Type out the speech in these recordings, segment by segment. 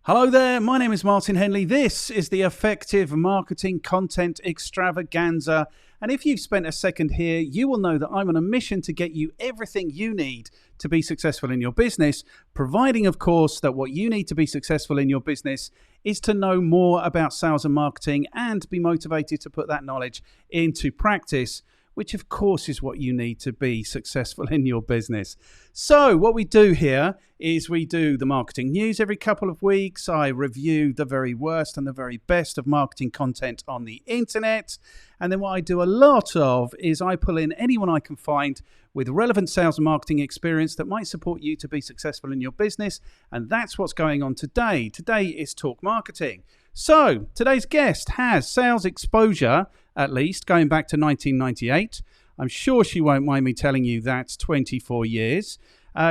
Hello there, my name is Martin Henley. This is the Effective Marketing Content Extravaganza. And if you've spent a second here, you will know that I'm on a mission to get you everything you need to be successful in your business, providing, of course, that what you need to be successful in your business is to know more about sales and marketing and be motivated to put that knowledge into practice, which of course is what you need to be successful in your business. So what we do here is we do the marketing news every couple of weeks. I review the very worst and the very best of marketing content on the internet. And then what I do a lot of is I pull in anyone I can find with relevant sales and marketing experience that might support you to be successful in your business. And that's what's going on today. Today is Talk Marketing. So today's guest has sales exposure, at least going back to 1998. I'm sure she won't mind me telling you that's 24 years.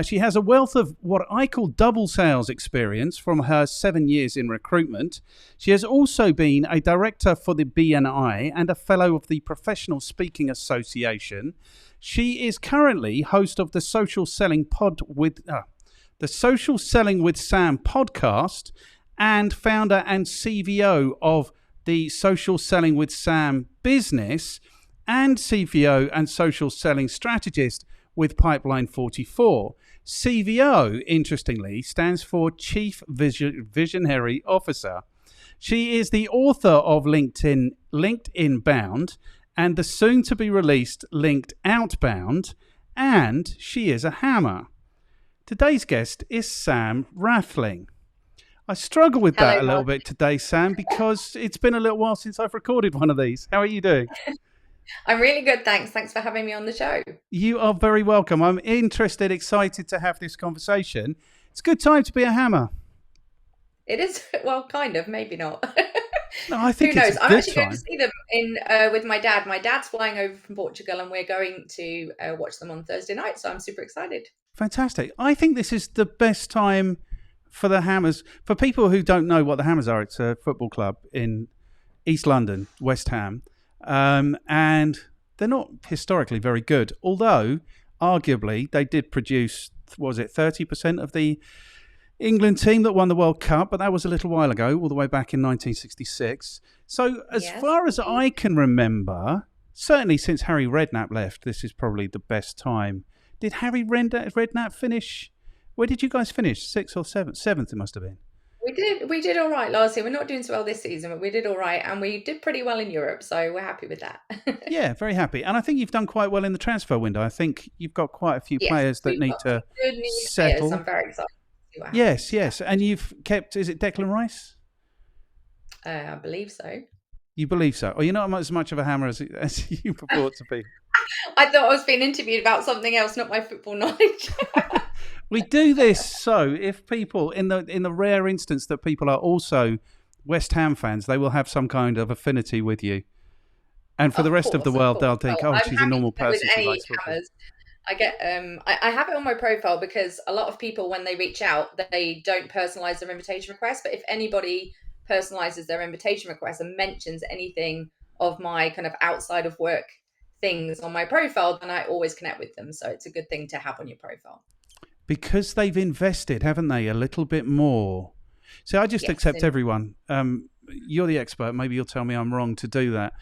She has a wealth of what I call double sales experience from her 7 years in recruitment. She has also been a director for the BNI and a fellow of the Professional Speaking Association. She is currently host of the Social Selling with Sam podcast and founder and CVO of the Social Selling with Sam business and CVO and social selling strategist with Pipeline 44. CVO, interestingly, stands for Chief Visionary Officer. She is the author of Linked Inbound and the soon-to-be-released Linked Outbound, and she is a hammer. Today's guest is Sam Rathling. I struggle with that a little bit today, Sam, because it's been a little while since I've recorded one of these. How are you doing? I'm really good, thanks. Thanks for having me on the show. You are very welcome. I'm interested, excited to have this conversation. It's a good time to be a hammer. It is, well, kind of, maybe not. No, I think who knows? It's a I'm good actually time. going to see them with my dad. My dad's flying over from Portugal, and we're going to watch them on Thursday night. So I'm super excited. Fantastic. I think this is the best time for the Hammers. For people who don't know what the Hammers are, it's a football club in East London, West Ham, and they're not historically very good. Although, arguably, they did produce, 30% of the England team that won the World Cup, but that was a little while ago, all the way back in 1966. So as far as I can remember, certainly since Harry Redknapp left, this is probably the best time. Did Harry Redknapp finish? Where did you guys finish? 6th or 7th? 7th it must have been. We did all right last year. We're not doing so well this season, but we did all right, and we did pretty well in Europe, so we're happy with that. Yeah, very happy. And I think you've done quite well in the transfer window. I think you've got quite a few players that need to settle. I'm very excited. Yes. And you've kept, is it Declan Rice? I believe so. You believe so? Or you're not as much of a hammer as you purport to be? I thought I was being interviewed about something else, not my football knowledge. We do this so if people, in the rare instance that people are also West Ham fans, they will have some kind of affinity with you. And for the rest of the world, they'll think, she's a normal person. She likes football. I get I have it on my profile because a lot of people, when they reach out, they don't personalize their invitation request. But if anybody personalizes their invitation request and mentions anything of my kind of outside of work things on my profile, then I always connect with them. So it's a good thing to have on your profile. Because they've invested, haven't they, a little bit more. So I just accept everyone. You're the expert. Maybe you'll tell me I'm wrong to do that.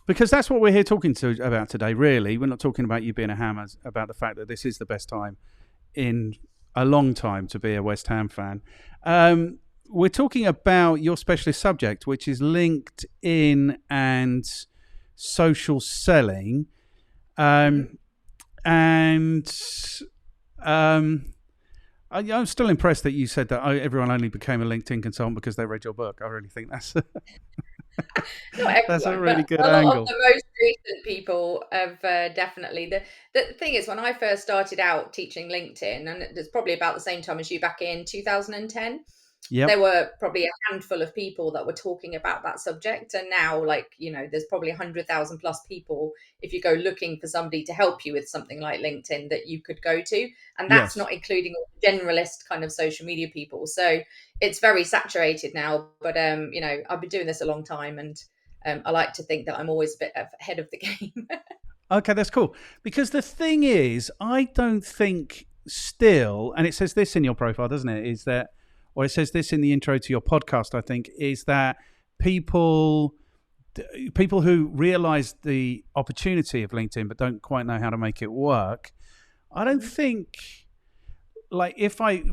Because that's what we're here talking about today, really. We're not talking about you being a hammer, about the fact that this is the best time in a long time to be a West Ham fan. We're talking about your specialist subject, which is LinkedIn and social selling. I'm still impressed that you said that everyone only became a LinkedIn consultant because they read your book. I really think that's that's a really good angle. A lot of the most recent people have definitely. The thing is, when I first started out teaching LinkedIn, and it's probably about the same time as you, back in 2010, there were probably a handful of people that were talking about that subject. And now, there's probably 100,000 plus people, if you go looking for somebody to help you with something like LinkedIn, that you could go to. And that's not including all the generalist kind of social media people. So it's very saturated now. But, I've been doing this a long time, and I like to think that I'm always a bit ahead of the game. Okay, that's cool. Because the thing is, I don't think still, and it says this in your profile, doesn't it, is that or it says this in the intro to your podcast, I think, is that people who realize the opportunity of LinkedIn but don't quite know how to make it work, I don't think, like,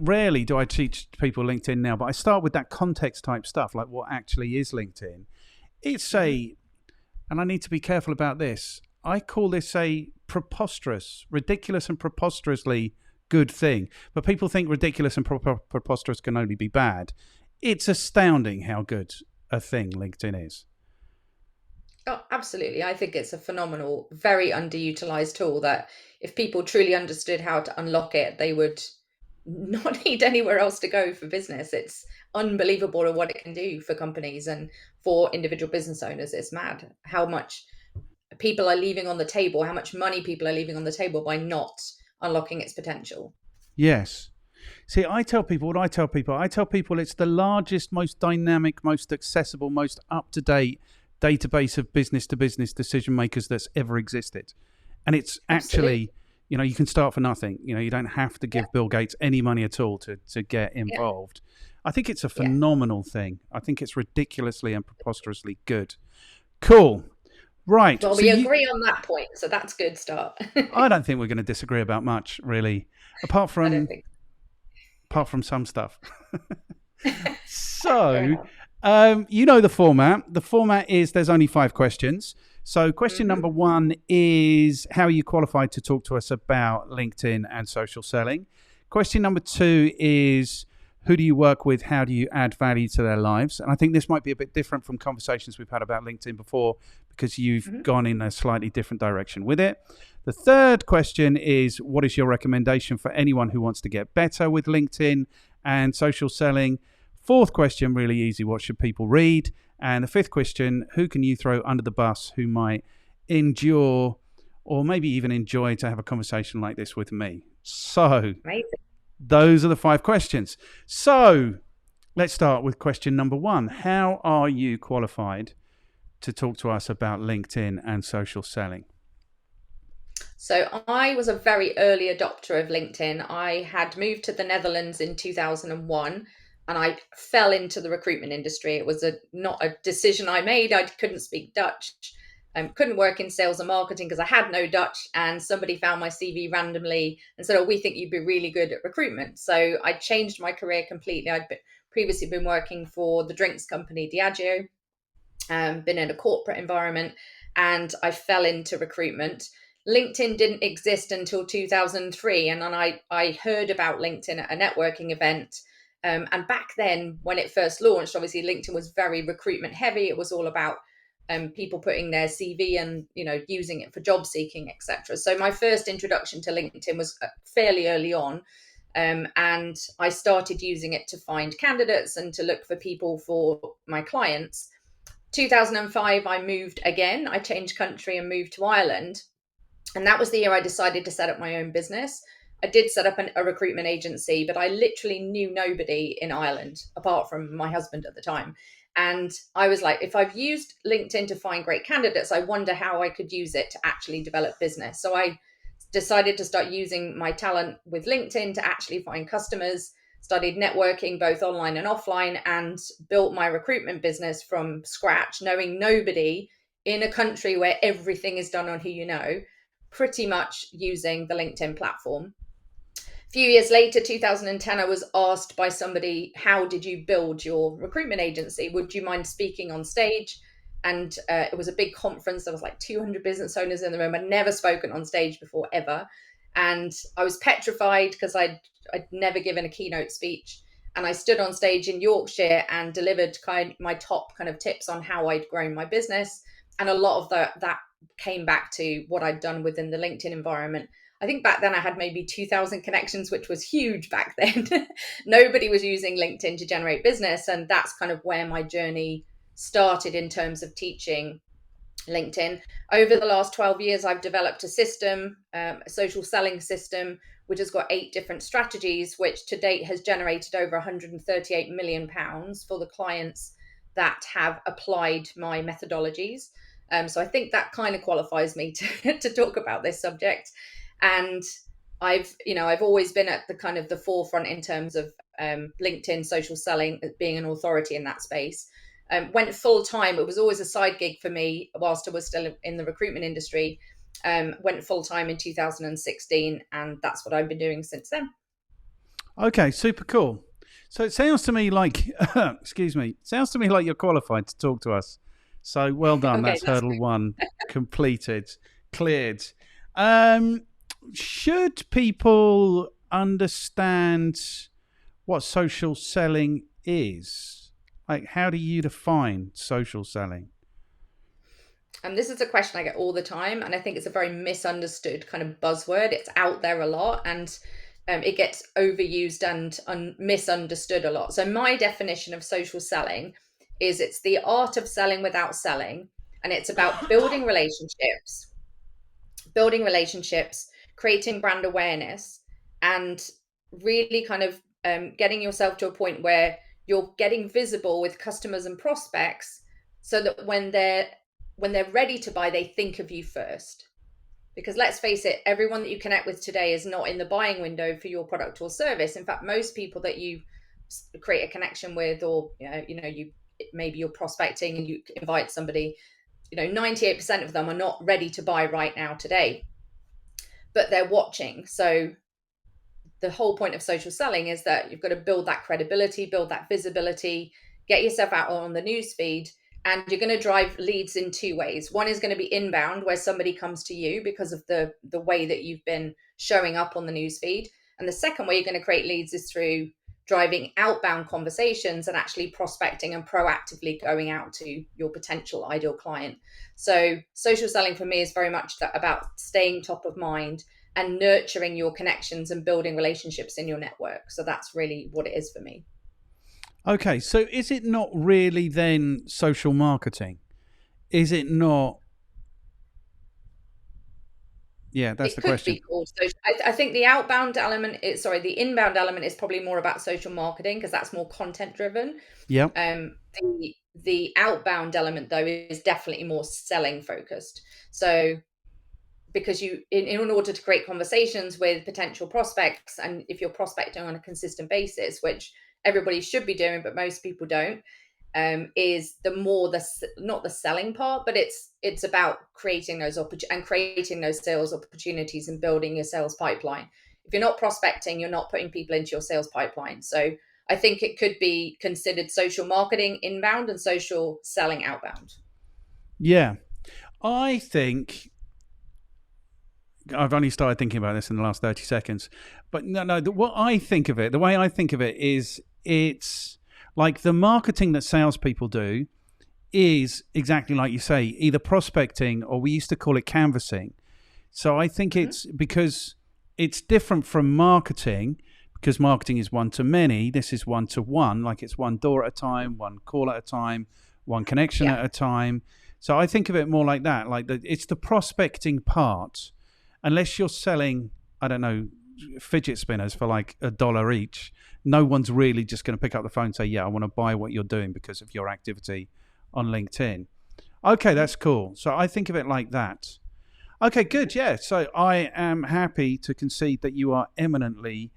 rarely do I teach people LinkedIn now, but I start with that context type stuff, like what actually is LinkedIn. It's and I need to be careful about this, I call this a ridiculous and preposterously good thing. But people think ridiculous and preposterous can only be bad. It's astounding how good a thing LinkedIn is. Oh, absolutely. I think it's a phenomenal, very underutilized tool that if people truly understood how to unlock it, they would not need anywhere else to go for business. It's unbelievable what it can do for companies and for individual business owners. It's mad how much people are leaving on the table, how much money people are leaving on the table by not unlocking its potential. Yes. See, I tell people it's the largest, most dynamic, most accessible, most up-to-date database of business-to-business decision makers that's ever existed. And it's actually, you can start for nothing. You don't have to give Bill Gates any money at all to get involved. I think it's a phenomenal thing. I think it's ridiculously and preposterously good. Cool. Right. Well, we agree on that point, so that's a good start. I don't think we're going to disagree about much, really, apart from some stuff. So, the format. The format is there's only 5 questions. So question number 1 is, how are you qualified to talk to us about LinkedIn and social selling? Question number 2 is, who do you work with? How do you add value to their lives? And I think this might be a bit different from conversations we've had about LinkedIn before, because you've gone in a slightly different direction with it. The third question is, what is your recommendation for anyone who wants to get better with LinkedIn and social selling? Fourth question, really easy, what should people read? And the fifth question, who can you throw under the bus who might endure or maybe even enjoy to have a conversation like this with me? So those are the 5 questions. So let's start with question number 1. How are you qualified to talk to us about LinkedIn and social selling? So I was a very early adopter of LinkedIn. I had moved to the Netherlands in 2001 and I fell into the recruitment industry. It was not a decision I made. I couldn't speak Dutch. Couldn't work in sales and marketing because I had no Dutch, and somebody found my CV randomly and said, we think you'd be really good at recruitment. So I changed my career completely. I'd previously been working for the drinks company Diageo, been in a corporate environment, and I fell into recruitment. LinkedIn didn't exist until 2003, and then I heard about LinkedIn at a networking event. And back then, when it first launched, obviously LinkedIn was very recruitment heavy. It was all about people putting their CV and using it for job seeking, etc. So my first introduction to LinkedIn was fairly early on, and I started using it to find candidates and to look for people for my clients. 2005, I moved again. I changed country and moved to Ireland, and that was the year I decided to set up my own business. I did set up a recruitment agency, but I literally knew nobody in Ireland apart from my husband at the time. And I was like, if I've used LinkedIn to find great candidates, I wonder how I could use it to actually develop business. So I decided to start using my talent with LinkedIn to actually find customers, studied networking both online and offline, and built my recruitment business from scratch, knowing nobody in a country where everything is done on who you know, pretty much using the LinkedIn platform. A few years later, 2010, I was asked by somebody, how did you build your recruitment agency? Would you mind speaking on stage? And it was a big conference. There was like 200 business owners in the room. I'd never spoken on stage before, ever. And I was petrified because I'd never given a keynote speech. And I stood on stage in Yorkshire and delivered my top kind of tips on how I'd grown my business. And a lot of that came back to what I'd done within the LinkedIn environment. I think back then I had maybe 2,000 connections, which was huge back then. Nobody was using LinkedIn to generate business. And that's kind of where my journey started in terms of teaching LinkedIn. Over the last 12 years, I've developed a system, a social selling system, which has got 8 different strategies, which to date has generated over £138 million for the clients that have applied my methodologies. So I think that kind of qualifies me to talk about this subject. And I've always been at the kind of the forefront in terms of LinkedIn, social selling, being an authority in that space. Went full time. It was always a side gig for me whilst I was still in the recruitment industry. Went full time in 2016, and that's what I've been doing since then. Okay, super cool. So it sounds to me like, excuse me, sounds to me like you're qualified to talk to us. So well done. Okay, that's hurdle one completed, cleared. Should people understand what social selling is? Like, how do you define social selling? And this is a question I get all the time, and I think it's a very misunderstood kind of buzzword. It's out there a lot, and it gets overused and misunderstood a lot. So my definition of social selling is it's the art of selling without selling, and it's about building relationships, creating brand awareness, and really kind of getting yourself to a point where you're getting visible with customers and prospects, so that when they're ready to buy, they think of you first. Because let's face it, everyone that you connect with today is not in the buying window for your product or service. In fact, most people that you create a connection with, or you maybe you're prospecting and you invite somebody, 98% of them are not ready to buy right now today, but they're watching. So the whole point of social selling is that you've got to build that credibility, build that visibility, get yourself out on the news feed, and you're going to drive leads in two ways. One is going to be inbound, where somebody comes to you because of the way that you've been showing up on the news feed. And the second way you're going to create leads is through driving outbound conversations and actually prospecting and proactively going out to your potential ideal client. So social selling for me is very much about staying top of mind and nurturing your connections and building relationships in your network. So that's really what it is for me. Okay, so is it not really then social marketing? Is it not? Yeah, that's the question. It could be called social. I think the inbound element is probably more about social marketing, because that's more content driven. Yeah. The outbound element, though, is definitely more selling focused. So because in order to create conversations with potential prospects, and if you're prospecting on a consistent basis, which everybody should be doing, but most people don't, is not the selling part, but it's about creating those creating those sales opportunities and building your sales pipeline. If you're not prospecting, you're not putting people into your sales pipeline. So I think it could be considered social marketing inbound and social selling outbound. Yeah, I think I've only started thinking about this in the last 30 seconds, but the way I think of it is it's like the marketing that salespeople do is exactly like you say, either prospecting or we used to call it canvassing. So I think it's because it's different from marketing, because marketing is one to many. This is one to one, like it's one door at a time, one call at a time, one connection at a time. So I think of it more like that, it's the prospecting part. Unless you're selling, I don't know, fidget spinners for like $1 each, no one's really just going to pick up the phone and say, yeah, I want to buy what you're doing because of your activity on LinkedIn. Okay, that's cool. So I think of it like that. Okay, good. Yeah. So I am happy to concede that you are eminently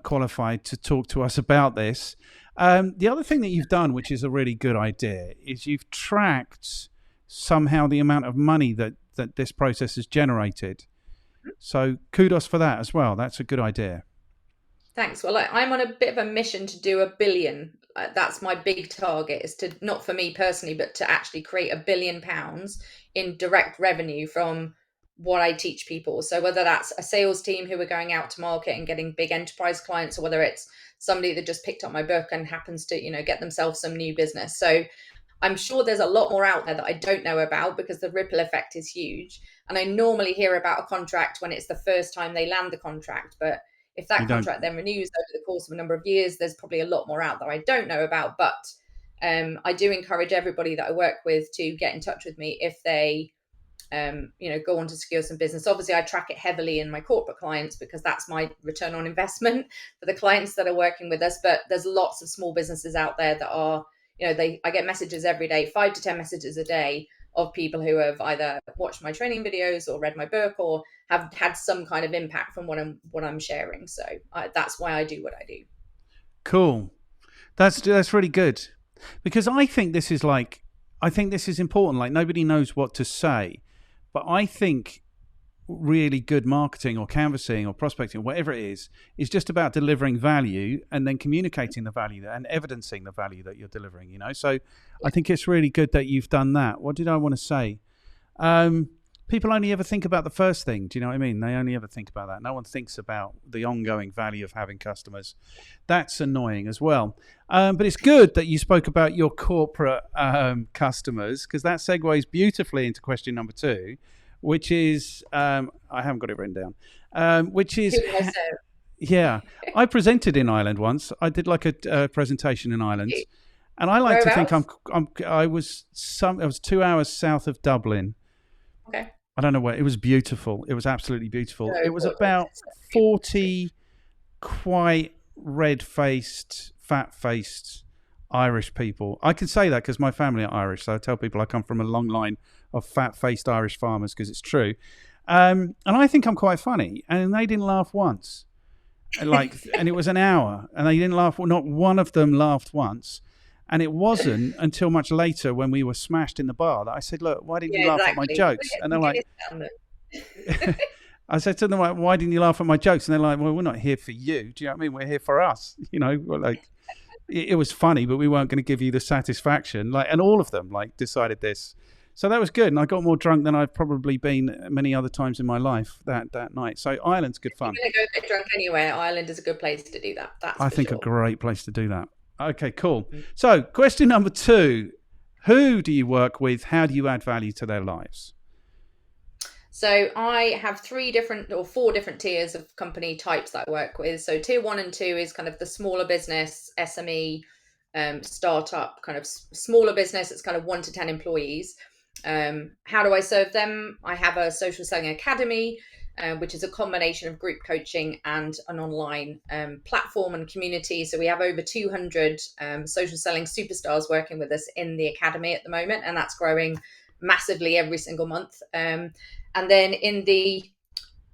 qualified to talk to us about this. The other thing that you've done, which is a really good idea, is you've tracked somehow the amount of money that this process has generated. So kudos for that as well. That's a good idea. Thanks. Well, I'm on a bit of a mission to do 1 billion. That's my big target, is to, not for me personally, but to actually create £1 billion in direct revenue from what I teach people. So whether that's a sales team who are going out to market and getting big enterprise clients, or whether it's somebody that just picked up my book and happens to, get themselves some new business. So I'm sure there's a lot more out there that I don't know about, because the ripple effect is huge. And I normally hear about a contract when it's the first time they land the contract. But if that contract then renews over the course of a number of years, there's probably a lot more out there I don't know about. But I do encourage everybody that I work with to get in touch with me if they, go on to secure some business. Obviously, I track it heavily in my corporate clients, because that's my return on investment for the clients that are working with us. But there's lots of small businesses out there that are, I get messages every day, 5 to 10 messages a day of people who have either watched my training videos or read my book or have had some kind of impact from what I'm sharing. So that's why I do what I do. Cool. That's really good, because I think this is important. Like, nobody knows what to say, but I think really good marketing or canvassing or prospecting, whatever it is just about delivering value and then communicating the value and evidencing the value that you're delivering, So I think it's really good that you've done that. What did I want to say? People only ever think about the first thing. Do you know what I mean? They only ever think about that. No one thinks about the ongoing value of having customers. That's annoying as well. But it's good that you spoke about your corporate customers, because that segues beautifully into question number 2, which is, I haven't got it written down, which is, yeah, I presented in Ireland once. I did like a presentation in Ireland, and I like to think I was 2 hours south of Dublin. Okay. I don't know where. It was beautiful. It was absolutely beautiful. It was about 40 quite red-faced, fat-faced Irish people. I can say that because my family are Irish, so I tell people I come from a long line of fat-faced Irish farmers, because it's true. And I think I'm quite funny, and they didn't laugh once. And it was an hour, and they didn't laugh. Well, not one of them laughed once. And it wasn't until much later, when we were smashed in the bar, that I said, "Look, why didn't you laugh at my jokes?" And they're like, I said to them, like, "Why didn't you laugh at my jokes?" And they're like, "Well, we're not here for you. Do you know what I mean? We're here for us." It was funny, but we weren't going to give you the satisfaction. And all of them decided this. So that was good. And I got more drunk than I've probably been many other times in my life that night. So Ireland's good fun. If you're going to go get drunk anywhere, Ireland is a good place to do that. I think a great place to do that. Okay, cool. So question number 2, who do you work with? How do you add value to their lives? So I have 4 different tiers of company types that I work with. So tier 1 and 2 is kind of the smaller business, SME, startup, kind of smaller business. It's kind of 1 to 10 employees. How do I serve them? I have a social selling academy, which is a combination of group coaching and an online platform and community. So we have over 200 social selling superstars working with us in the academy at the moment, and that's growing massively every single month. And then in the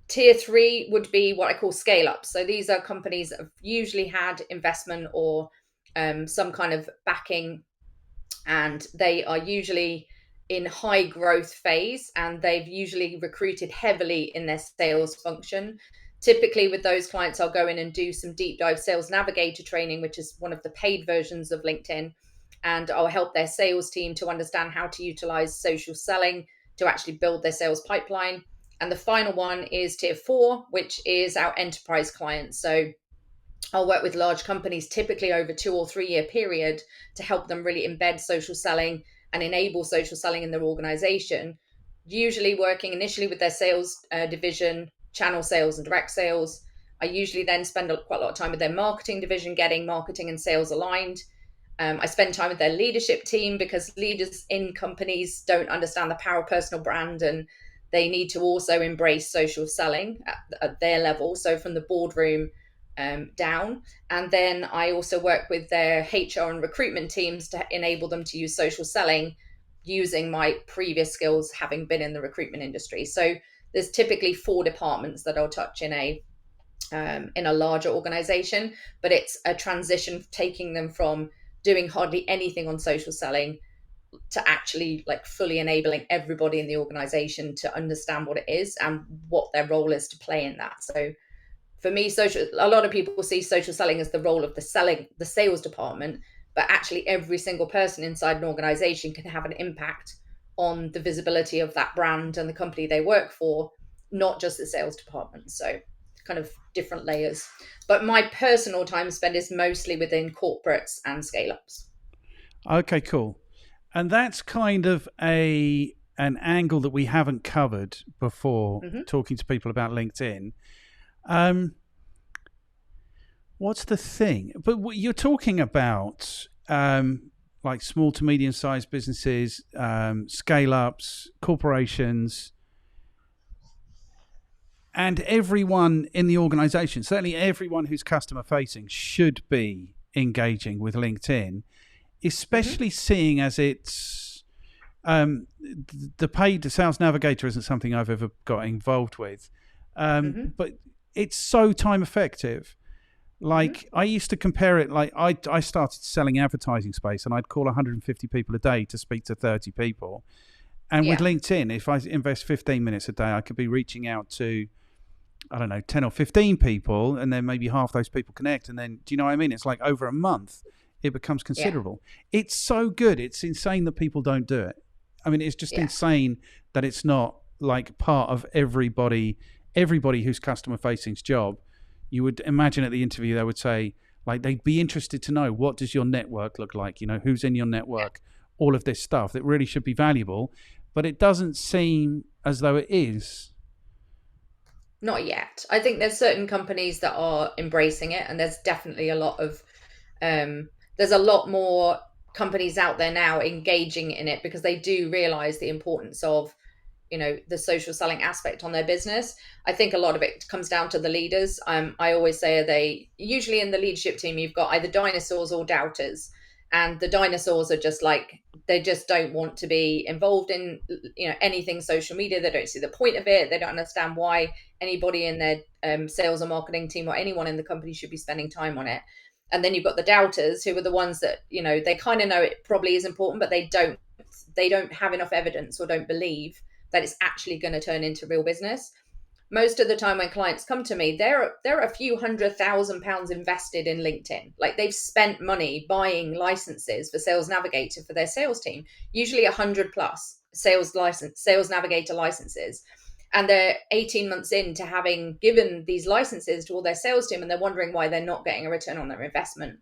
tier 3 would be what I call scale up. So these are companies that have usually had investment or some kind of backing, and they are usually in high growth phase, and they've usually recruited heavily in their sales function. Typically with those clients, I'll go in and do some deep dive sales navigator training, which is one of the paid versions of LinkedIn. And I'll help their sales team to understand how to utilize social selling to actually build their sales pipeline. And the final one is tier 4, which is our enterprise clients. So I'll work with large companies, typically over 2 or 3 year period, to help them really embed social selling and enable social selling in their organization, usually working initially with their sales division, channel sales and direct sales. I usually then spend quite a lot of time with their marketing division, getting marketing and sales aligned. I spend time with their leadership team, because leaders in companies don't understand the power of personal brand, and they need to also embrace social selling at their level. So from the boardroom down. And then I also work with their HR and recruitment teams to enable them to use social selling using my previous skills, having been in the recruitment industry. So there's typically 4 departments that I'll touch in a larger organization, but it's a transition, taking them from doing hardly anything on social selling to actually fully enabling everybody in the organization to understand what it is and what their role is to play in that. So for me, a lot of people see social selling as the role of the sales department, but actually every single person inside an organization can have an impact on the visibility of that brand and the company they work for, not just the sales department. So kind of different layers. But my personal time spent is mostly within corporates and scale-ups. Okay, cool. And that's kind of an angle that we haven't covered before, talking to people about LinkedIn. What's the thing? But you're talking about small to medium-sized businesses, scale-ups, corporations, and everyone in the organization, certainly everyone who's customer-facing, should be engaging with LinkedIn, especially seeing as it's the paid sales navigator isn't something I've ever got involved with, but it's so time effective. Like I used to compare it, like I started selling advertising space and I'd call 150 people a day to speak to 30 people. And with LinkedIn, if I invest 15 minutes a day, I could be reaching out to, I don't know, 10 or 15 people, and then maybe half those people connect. And then, do you know what I mean? It's like over a month, it becomes considerable. Yeah. It's so good. It's insane that people don't do it. I mean, it's just insane that it's not like part of everybody who's customer facing's job. You would imagine at the interview, they would say, like, they'd be interested to know, what does your network look like? You know, who's in your network? All of this stuff that really should be valuable, but it doesn't seem as though it is. Not yet. I think there's certain companies that are embracing it, and there's definitely a lot of, there's a lot more companies out there now engaging in it because they do realize the importance of, you know, the social selling aspect on their business. I think a lot of it comes down to the leaders. I always say they usually in the leadership team, you've got either dinosaurs or doubters, and the dinosaurs are just like, they just don't want to be involved in, you know, anything social media. They don't see the point of it. They don't understand why anybody in their sales or marketing team or anyone in the company should be spending time on it. And then you've got the doubters, who are the ones that, you know, they kind of know it probably is important, but they don't have enough evidence or don't believe that it's actually going to turn into real business. Most of the time when clients come to me, there are a few £100,000 invested in LinkedIn. Like, they've spent money buying licenses for Sales Navigator for their sales team, usually 100 plus Sales Navigator licenses. And they're 18 months into having given these licenses to all their sales team, and they're wondering why they're not getting a return on their investment.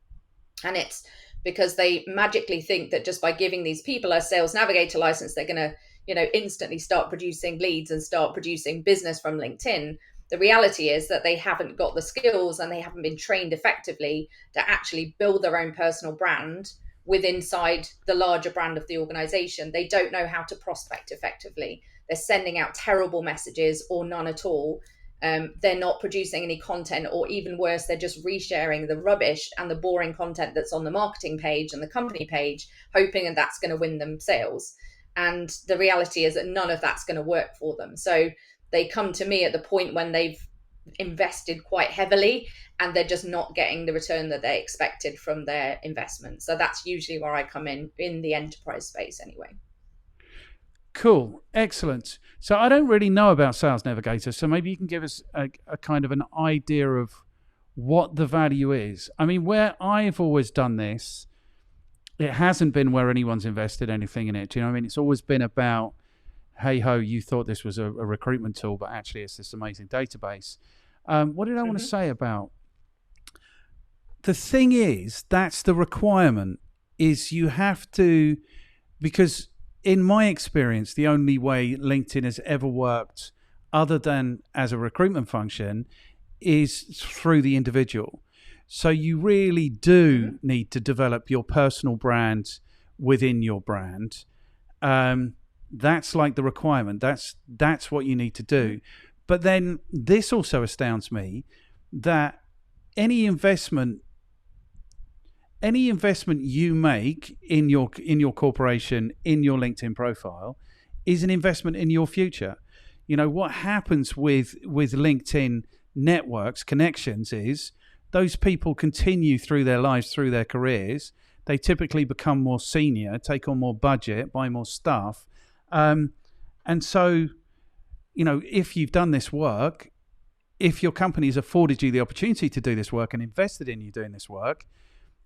And it's because they magically think that just by giving these people a Sales Navigator license, they're going to, you know, instantly start producing leads and start producing business from LinkedIn. The reality is that they haven't got the skills and they haven't been trained effectively to actually build their own personal brand inside the larger brand of the organization. They don't know how to prospect effectively. They're sending out terrible messages or none at all. They're not producing any content, or even worse, they're just resharing the rubbish and the boring content that's on the marketing page and the company page, hoping that that's going to win them sales. And the reality is that none of that's going to work for them. So they come to me at the point when they've invested quite heavily and they're just not getting the return that they expected from their investment. So that's usually where I come in the enterprise space anyway. Cool. Excellent. So I don't really know about Sales Navigator, so maybe you can give us a kind of an idea of what the value is. I mean, where I've always done this, it hasn't been where anyone's invested anything in it. Do you know what I mean? It's always been about, hey ho, you thought this was a recruitment tool, but actually it's this amazing database. What did I want to say about? The thing is, that's the requirement, is you have to, because in my experience, the only way LinkedIn has ever worked other than as a recruitment function is through the individual. So you really do need to develop your personal brand within your brand. That's like the requirement. That's what you need to do. But then this also astounds me, that any investment you make in your corporation, in your LinkedIn profile, is an investment in your future. You know, what happens with LinkedIn networks, connections, is those people continue through their lives, through their careers. They typically become more senior, take on more budget, buy more stuff. And so, you know, if you've done this work, if your company's afforded you the opportunity to do this work and invested in you doing this work,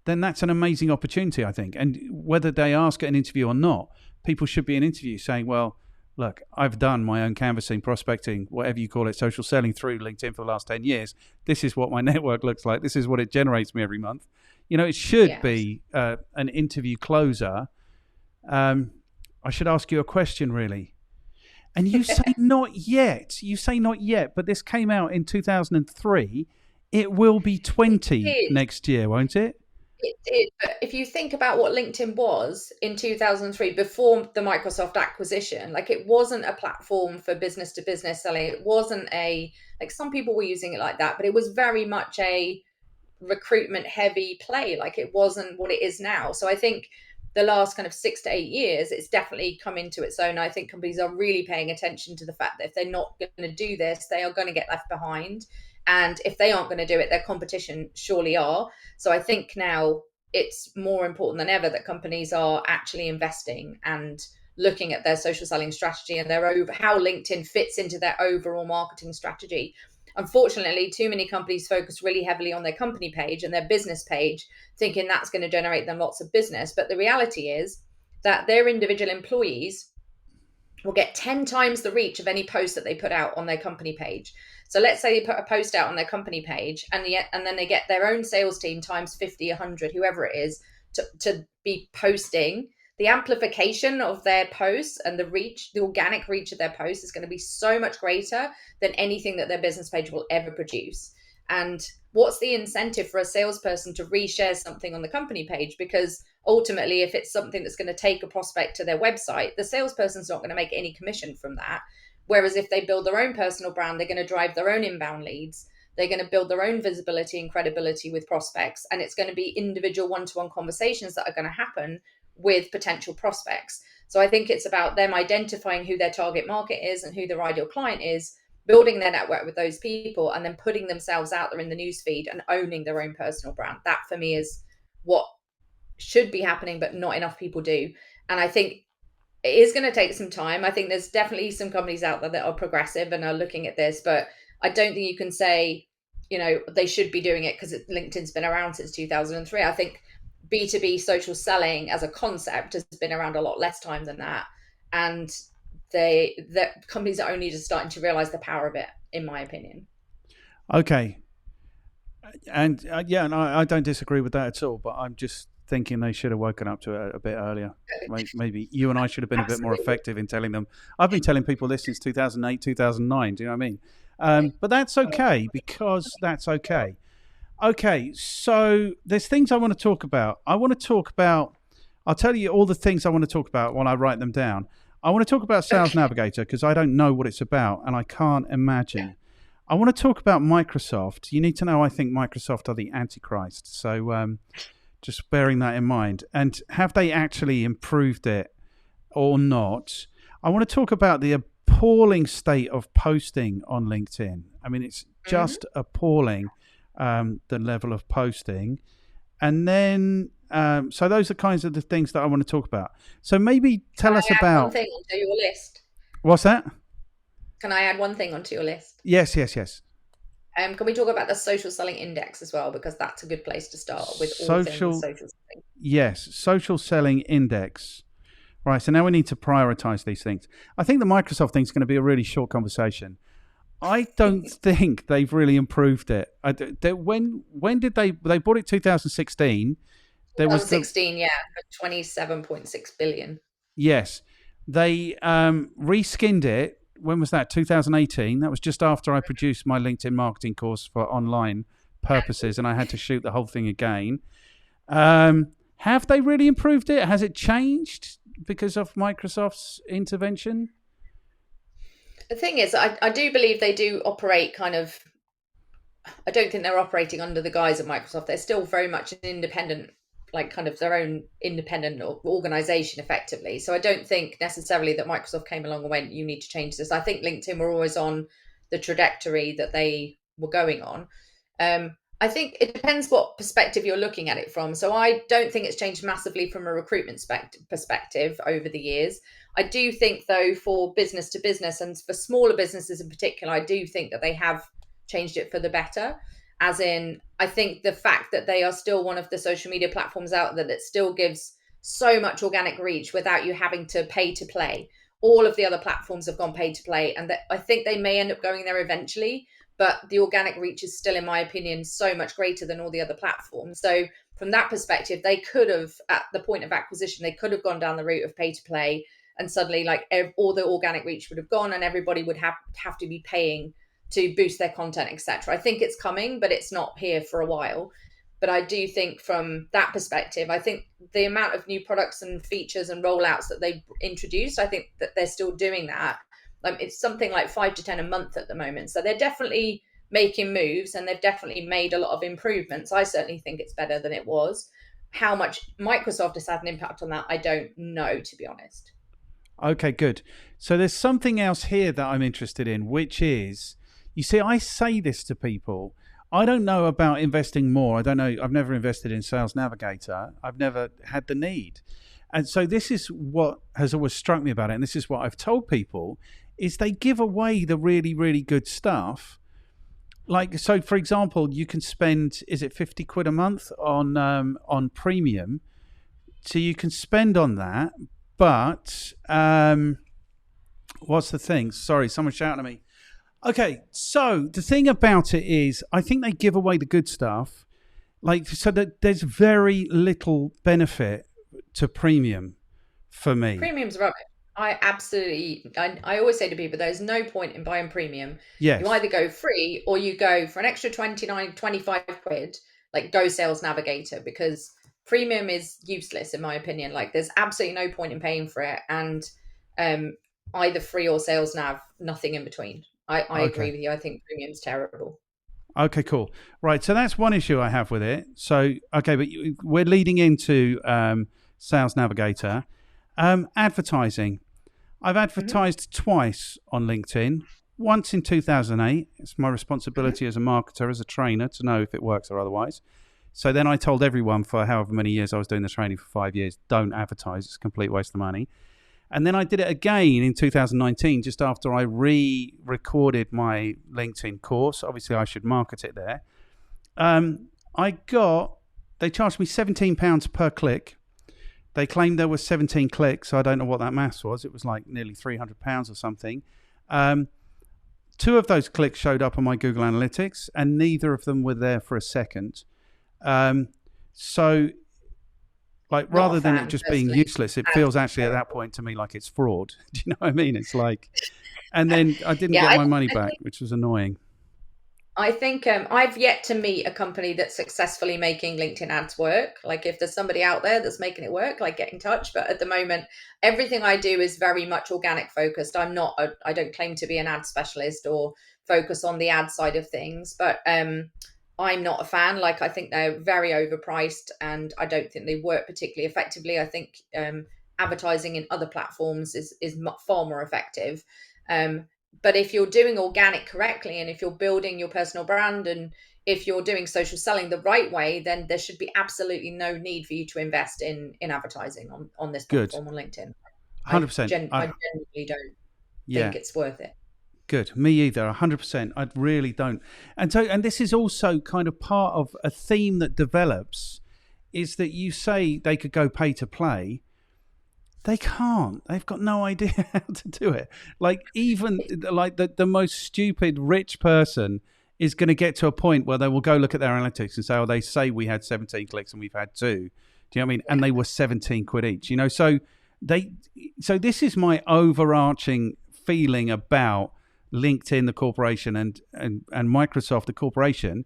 then that's an amazing opportunity, I think. And whether they ask at an interview or not, people should be in an interview saying, well, look, I've done my own canvassing, prospecting, whatever you call it, social selling through LinkedIn for the last 10 years. This is what my network looks like. This is what it generates me every month. You know, it should be an interview closer. I should ask you a question, really. And you say not yet. You say not yet, but this came out in 2003. It will be 20 next year, won't it? If you think about what LinkedIn was in 2003, before the Microsoft acquisition, like, it wasn't a platform for business to business selling. It wasn't like, some people were using it like that, but it was very much a recruitment heavy play. Like, it wasn't what it is now. So I think the last kind of 6 to 8 years, it's definitely come into its own. I think companies are really paying attention to the fact that if they're not going to do this, they are going to get left behind. And if they aren't going to do it, their competition surely are. So I think now it's more important than ever that companies are actually investing and looking at their social selling strategy and how LinkedIn fits into their overall marketing strategy. Unfortunately, too many companies focus really heavily on their company page and their business page, thinking that's going to generate them lots of business. But the reality is that their individual employees will get 10 times the reach of any post that they put out on their company page. So let's say they put a post out on their company page and then they get their own sales team times 50, 100, whoever it is, to be posting. The amplification of their posts and the organic reach of their posts is going to be so much greater than anything that their business page will ever produce. And what's the incentive for a salesperson to reshare something on the company page? Because ultimately, if it's something that's going to take a prospect to their website, the salesperson's not going to make any commission from that. Whereas if they build their own personal brand, they're going to drive their own inbound leads. They're going to build their own visibility and credibility with prospects. And it's going to be individual one-to-one conversations that are going to happen with potential prospects. So I think it's about them identifying who their target market is and who their ideal client is, building their network with those people, and then putting themselves out there in the newsfeed and owning their own personal brand. That for me is what should be happening, but not enough people do. And I think it is going to take some time. I think there's definitely some companies out there that are progressive and are looking at this, but I don't think you can say, they should be doing it because LinkedIn's been around since 2003. I think B2B social selling as a concept has been around a lot less time than that. And the companies are only just starting to realize the power of it, in my opinion. Okay. And I don't disagree with that at all, but I'm just thinking they should have woken up to it a bit earlier. Maybe you and I should have been a bit more effective in telling them. I've been telling people this since 2008, 2009. Do you know what I mean? But that's okay, because that's okay. Okay, so there's things I want to talk about. I'll tell you all the things I want to talk about while I write them down. I want to talk about Sales Navigator because I don't know what it's about and I can't imagine. I want to talk about Microsoft. You need to know I think Microsoft are the Antichrist. So just bearing that in mind. And have they actually improved it or not? I want to talk about the appalling state of posting on LinkedIn. I mean, it's just appalling, the level of posting. And then, so those are kinds of the things that I want to talk about. So maybe tell us about... one thing onto your list? What's that? Can I add one thing onto your list? Yes. Can we talk about the social selling index as well? Because that's a good place to start with all things social selling. Yes, social selling index. Right, so now we need to prioritize these things. I think the Microsoft thing is going to be a really short conversation. I don't think they've really improved it. When did they bought it? 2016. 2016, for 27.6 billion. Yes, they reskinned it. When was that? 2018. That was just after I produced my LinkedIn marketing course for online purposes, and I had to shoot the whole thing again. Have they really improved it? Has it changed because of Microsoft's intervention? The thing is, I do believe they do operate kind of... I don't think they're operating under the guise of Microsoft. They're still very much an independent, like kind of their own independent organization effectively. So I don't think necessarily that Microsoft came along and went, you need to change this. I think LinkedIn were always on the trajectory that they were going on. I think it depends what perspective you're looking at it from. So I don't think it's changed massively from a recruitment perspective over the years. I do think, though, for business to business and for smaller businesses in particular, I do think that they have changed it for the better. As in, I think the fact that they are still one of the social media platforms out there that still gives so much organic reach without you having to pay to play. All of the other platforms have gone pay to play, and I think they may end up going there eventually. But the organic reach is still, in my opinion, so much greater than all the other platforms. So from that perspective, they could have, at the point of acquisition, they could have gone down the route of pay to play, and suddenly like all the organic reach would have gone and everybody would have to be paying to boost their content, etc. I think it's coming, but it's not here for a while. But I do think from that perspective, I think the amount of new products and features and rollouts that they've introduced, I think that they're still doing that. It's something like 5 to 10 a month at the moment. So they're definitely making moves and they've definitely made a lot of improvements. I certainly think it's better than it was. How much Microsoft has had an impact on that, I don't know, to be honest. Okay, good. So there's something else here that I'm interested in, which is You see, I say this to people. I don't know about investing more. I don't know. I've never invested in Sales Navigator. I've never had the need. And so this is what has always struck me about it. And this is what I've told people is they give away the really, really good stuff. Like, so for example, you can spend, is it 50 quid a month on premium? So you can spend on that, but what's the thing? Sorry, someone's shouting at me. Okay, so the thing about it is, I think they give away the good stuff, like so that there's very little benefit to premium for me. Premium's rubbish. I always say to people, there's no point in buying premium. Yes. You either go free or you go for an extra 25 quid, like go Sales Navigator, because premium is useless in my opinion. Like there's absolutely no point in paying for it, and either free or Sales Nav, nothing in between. I agree with you. I think premium's terrible. Okay, cool. Right, so that's one issue I have with it. So, okay, but we're leading into Sales Navigator. Advertising. I've advertised twice on LinkedIn. Once in 2008. It's my responsibility as a marketer, as a trainer, to know if it works or otherwise. So then I told everyone for however many years I was doing the training for 5 years, don't advertise. It's a complete waste of money. And then I did it again in 2019, just after I re-recorded my LinkedIn course. Obviously, I should market it there. They charged me £17 per click. They claimed there were 17 clicks, so I don't know what that maths was. It was like nearly £300 or something. 2 of those clicks showed up on my Google Analytics, and neither of them were there for a second. So... like rather than it just being useless, it feels actually at that point to me like it's fraud. Do you know what I mean? It's like, and then I didn't get my money back, which was annoying. I think I've yet to meet a company that's successfully making LinkedIn ads work. Like if there's somebody out there that's making it work, like get in touch. But at the moment, everything I do is very much organic focused. I don't claim to be an ad specialist or focus on the ad side of things, but I'm not a fan. Like I think they're very overpriced, and I don't think they work particularly effectively. I think advertising in other platforms is far more effective. But if you're doing organic correctly, and if you're building your personal brand, and if you're doing social selling the right way, then there should be absolutely no need for you to invest in advertising on this platform on LinkedIn. 100%. I genuinely don't think it's worth it. Good. Me either. 100%. I really don't. And this is also kind of part of a theme that develops, is that you say they could go pay to play. They can't. They've got no idea how to do it. Like even like the most stupid rich person is going to get to a point where they will go look at their analytics and say, oh, they say we had 17 clicks and we've had 2. Do you know what I mean? And they were 17 quid each, you know? So this is my overarching feeling about LinkedIn, the corporation, and Microsoft, the corporation,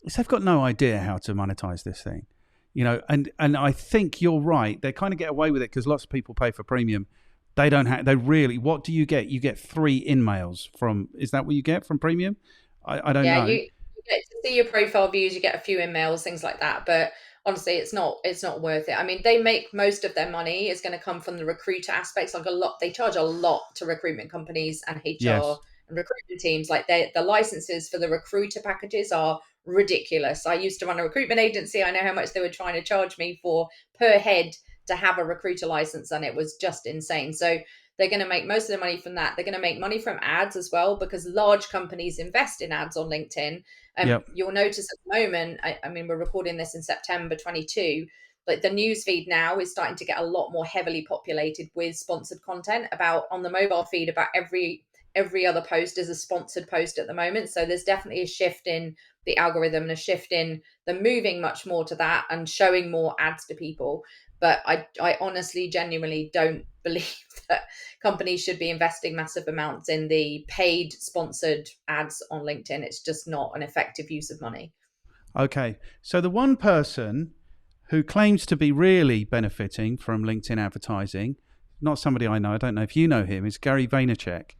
is they've got no idea how to monetize this thing, you know. And I think you're right. They kind of get away with it because lots of people pay for premium. They don't have. They really. What do you get? You get 3 in-mails from. Is that what you get from premium? I don't know. You get to see your profile views. You get a few in-mails, things like that. But honestly, it's not worth it. I mean, they make most of their money is going to come from the recruiter aspects. Like a lot, they charge a lot to recruitment companies and HR. Yes. Recruitment teams. Like the licenses for the recruiter packages are ridiculous. I used to run a recruitment agency. I know how much they were trying to charge me for per head to have a recruiter license, and it was just insane. So they're going to make most of their money from that. They're going to make money from ads as well, because large companies invest in ads on LinkedIn. You'll notice at the moment, I mean, we're recording this in September 22, but the news feed now is starting to get a lot more heavily populated with sponsored content. About on the mobile feed, about every other post is a sponsored post at the moment. So there's definitely a shift in the algorithm and a shift in them moving much more to that and showing more ads to people. But I honestly, genuinely don't believe that companies should be investing massive amounts in the paid sponsored ads on LinkedIn. It's just not an effective use of money. Okay. So the one person who claims to be really benefiting from LinkedIn advertising, not somebody I know, I don't know if you know him, is Gary Vaynerchuk.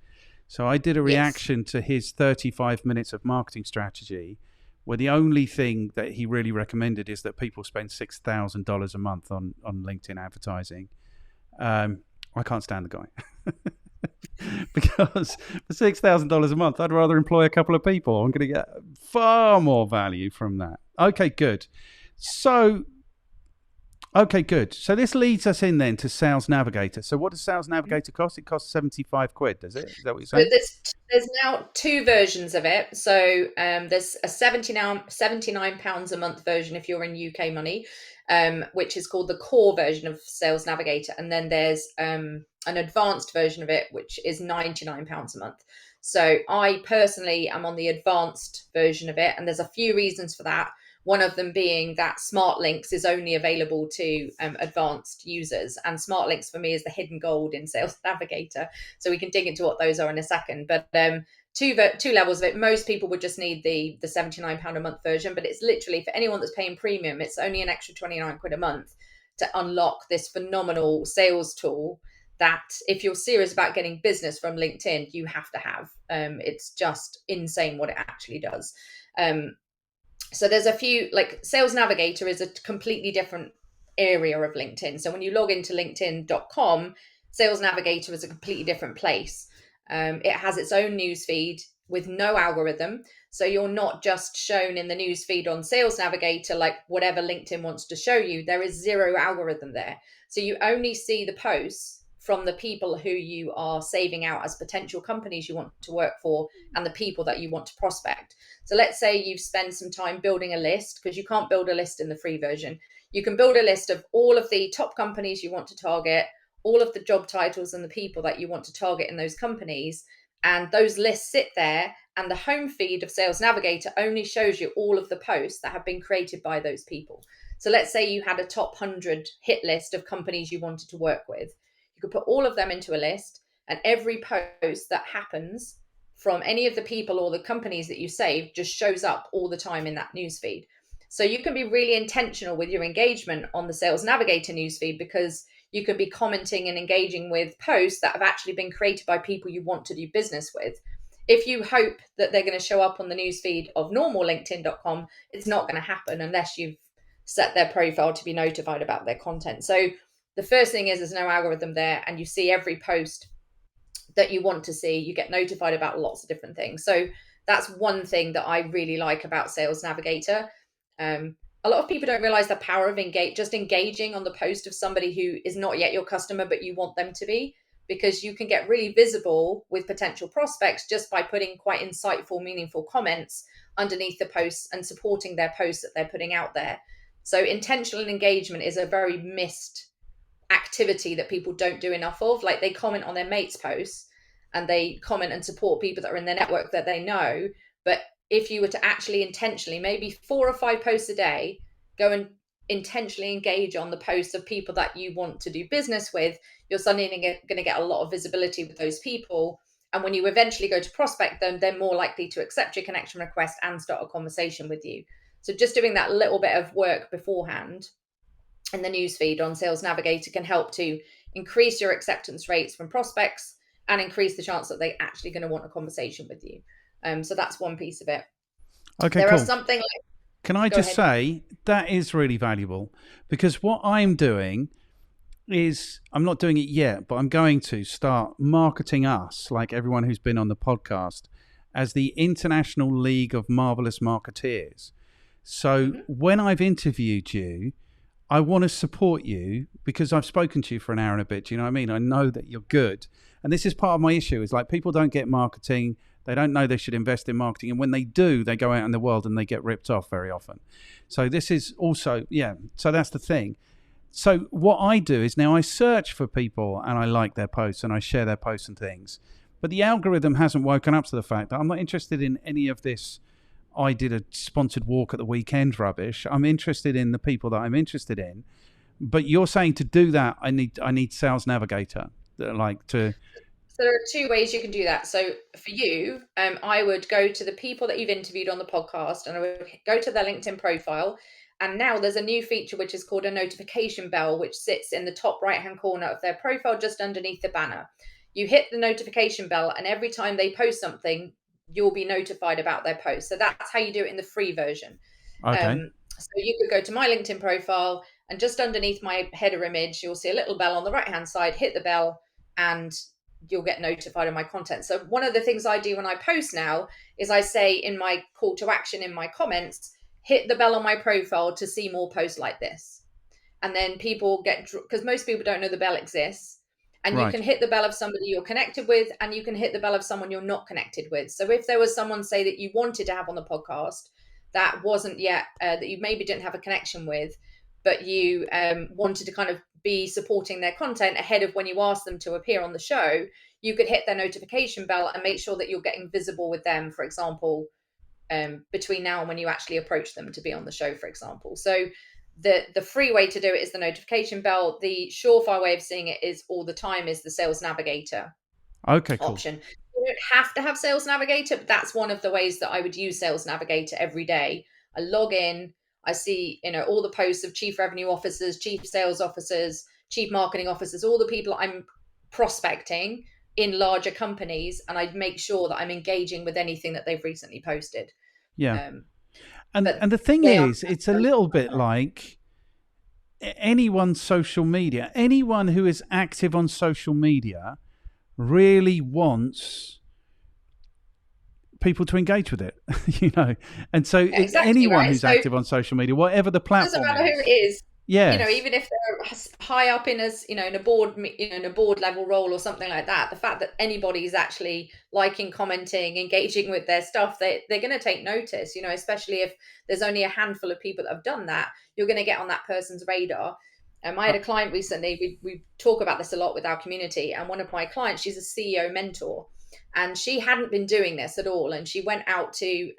So I did a reaction to his 35 minutes of marketing strategy, where the only thing that he really recommended is that people spend $6,000 a month on LinkedIn advertising. I can't stand the guy. Because for $6,000 a month, I'd rather employ a couple of people. I'm going to get far more value from that. Okay, good. So this leads us in then to Sales Navigator. So what does Sales Navigator cost? It costs 75 quid, does it? Is that what you're So saying? there's now two versions of it. So there's a £79 a month version if you're in UK money, which is called the core version of Sales Navigator. And then there's an advanced version of it, which is £99 a month. So I personally am on the advanced version of it. And there's a few reasons for that. One of them being that Smart Links is only available to advanced users. And Smart Links for me is the hidden gold in Sales Navigator. So we can dig into what those are in a second. But two levels of it. Most people would just need the £79 a month version, but it's literally for anyone that's paying premium, it's only an extra 29 quid a month to unlock this phenomenal sales tool that if you're serious about getting business from LinkedIn, you have to have. It's just insane what it actually does. So there's a few, like Sales Navigator is a completely different area of LinkedIn. So when you log into linkedin.com, Sales Navigator is a completely different place. It has its own newsfeed with no algorithm. So you're not just shown in the newsfeed on Sales Navigator, like whatever LinkedIn wants to show you. There is zero algorithm there. So you only see the posts from the people who you are saving out as potential companies you want to work for and the people that you want to prospect. So let's say you've spent some time building a list, because you can't build a list in the free version. You can build a list of all of the top companies you want to target, all of the job titles and the people that you want to target in those companies. And those lists sit there, and the home feed of Sales Navigator only shows you all of the posts that have been created by those people. So let's say you had a top 100 hit list of companies you wanted to work with. You could put all of them into a list, and every post that happens from any of the people or the companies that you saved just shows up all the time in that newsfeed. So you can be really intentional with your engagement on the Sales Navigator newsfeed, because you can be commenting and engaging with posts that have actually been created by people you want to do business with. If you hope that they're going to show up on the newsfeed of normal LinkedIn.com, it's not going to happen unless you've set their profile to be notified about their content. So the first thing is there's no algorithm there, and you see every post that you want to see. You get notified about lots of different things. So that's one thing that I really like about Sales Navigator. A lot of people don't realize the power of engaging on the post of somebody who is not yet your customer, but you want them to be, because you can get really visible with potential prospects just by putting quite insightful, meaningful comments underneath the posts and supporting their posts that they're putting out there. So intentional engagement is a very missed activity that people don't do enough of. Like, they comment on their mates' posts and they comment and support people that are in their network that they know. But if you were to actually intentionally, maybe 4 or 5 posts a day, go and intentionally engage on the posts of people that you want to do business with, you're suddenly going to get a lot of visibility with those people. And when you eventually go to prospect them, they're more likely to accept your connection request and start a conversation with you. So just doing that little bit of work beforehand in the newsfeed on Sales Navigator can help to increase your acceptance rates from prospects and increase the chance that they're actually going to want a conversation with you. So that's one piece of it. Okay, there cool. are something like, can I just say that is really valuable, because what I'm doing is, I'm not doing it yet, but I'm going to start marketing us, like everyone who's been on the podcast, as the International League of Marvelous Marketeers. So when I've interviewed you, I want to support you because I've spoken to you for an hour and a bit. Do you know what I mean? I know that you're good. And this is part of my issue, is like, people don't get marketing. They don't know they should invest in marketing. And when they do, they go out in the world and they get ripped off very often. So this is also, so that's the thing. So what I do is, now I search for people and I like their posts and I share their posts and things. But the algorithm hasn't woken up to the fact that I'm not interested in any of this I did a sponsored walk at the weekend rubbish. I'm interested in the people that I'm interested in. But you're saying to do that, I need Sales Navigator. So there are 2 ways you can do that. So for you, I would go to the people that you've interviewed on the podcast, and I would go to their LinkedIn profile. And now there's a new feature which is called a notification bell, which sits in the top right-hand corner of their profile, just underneath the banner. You hit the notification bell, and every time they post something, you'll be notified about their post. So that's how you do it in the free version. Okay. So you could go to my LinkedIn profile, and just underneath my header image, you'll see a little bell on the right-hand side. Hit the bell, and you'll get notified of my content. So one of the things I do when I post now is I say in my call to action in my comments, hit the bell on my profile to see more posts like this. And then people get, because most people don't know the bell exists. And you can hit the bell of somebody you're connected with, and you can hit the bell of someone you're not connected with. So if there was someone, say, that you wanted to have on the podcast that wasn't yet, that you maybe didn't have a connection with, but you wanted to kind of be supporting their content ahead of when you ask them to appear on the show, you could hit their notification bell and make sure that you're getting visible with them, for example, between now and when you actually approach them to be on the show, for example. So the free way to do it is the notification bell. The surefire way of seeing it is all the time is the Sales Navigator option. You don't have to have Sales Navigator, but that's one of the ways that I would use Sales Navigator every day. I log in, I see, all the posts of chief revenue officers, chief sales officers, chief marketing officers, all the people I'm prospecting in larger companies, and I make sure that I'm engaging with anything that they've recently posted. Yeah. And the thing is, it's a little bit like anyone's social media. Anyone who is active on social media really wants people to engage with it, And so it's anyone who's active on social media, whatever the platform, doesn't matter who it is. Yeah. Even if they're high up in in a board, in a board level role or something like that, the fact that anybody is actually liking, commenting, engaging with their stuff, they're going to take notice, especially if there's only a handful of people that have done that, you're going to get on that person's radar. I had a client recently, we talk about this a lot with our community, and one of my clients, she's a CEO mentor, and she hadn't been doing this at all. And she went out to,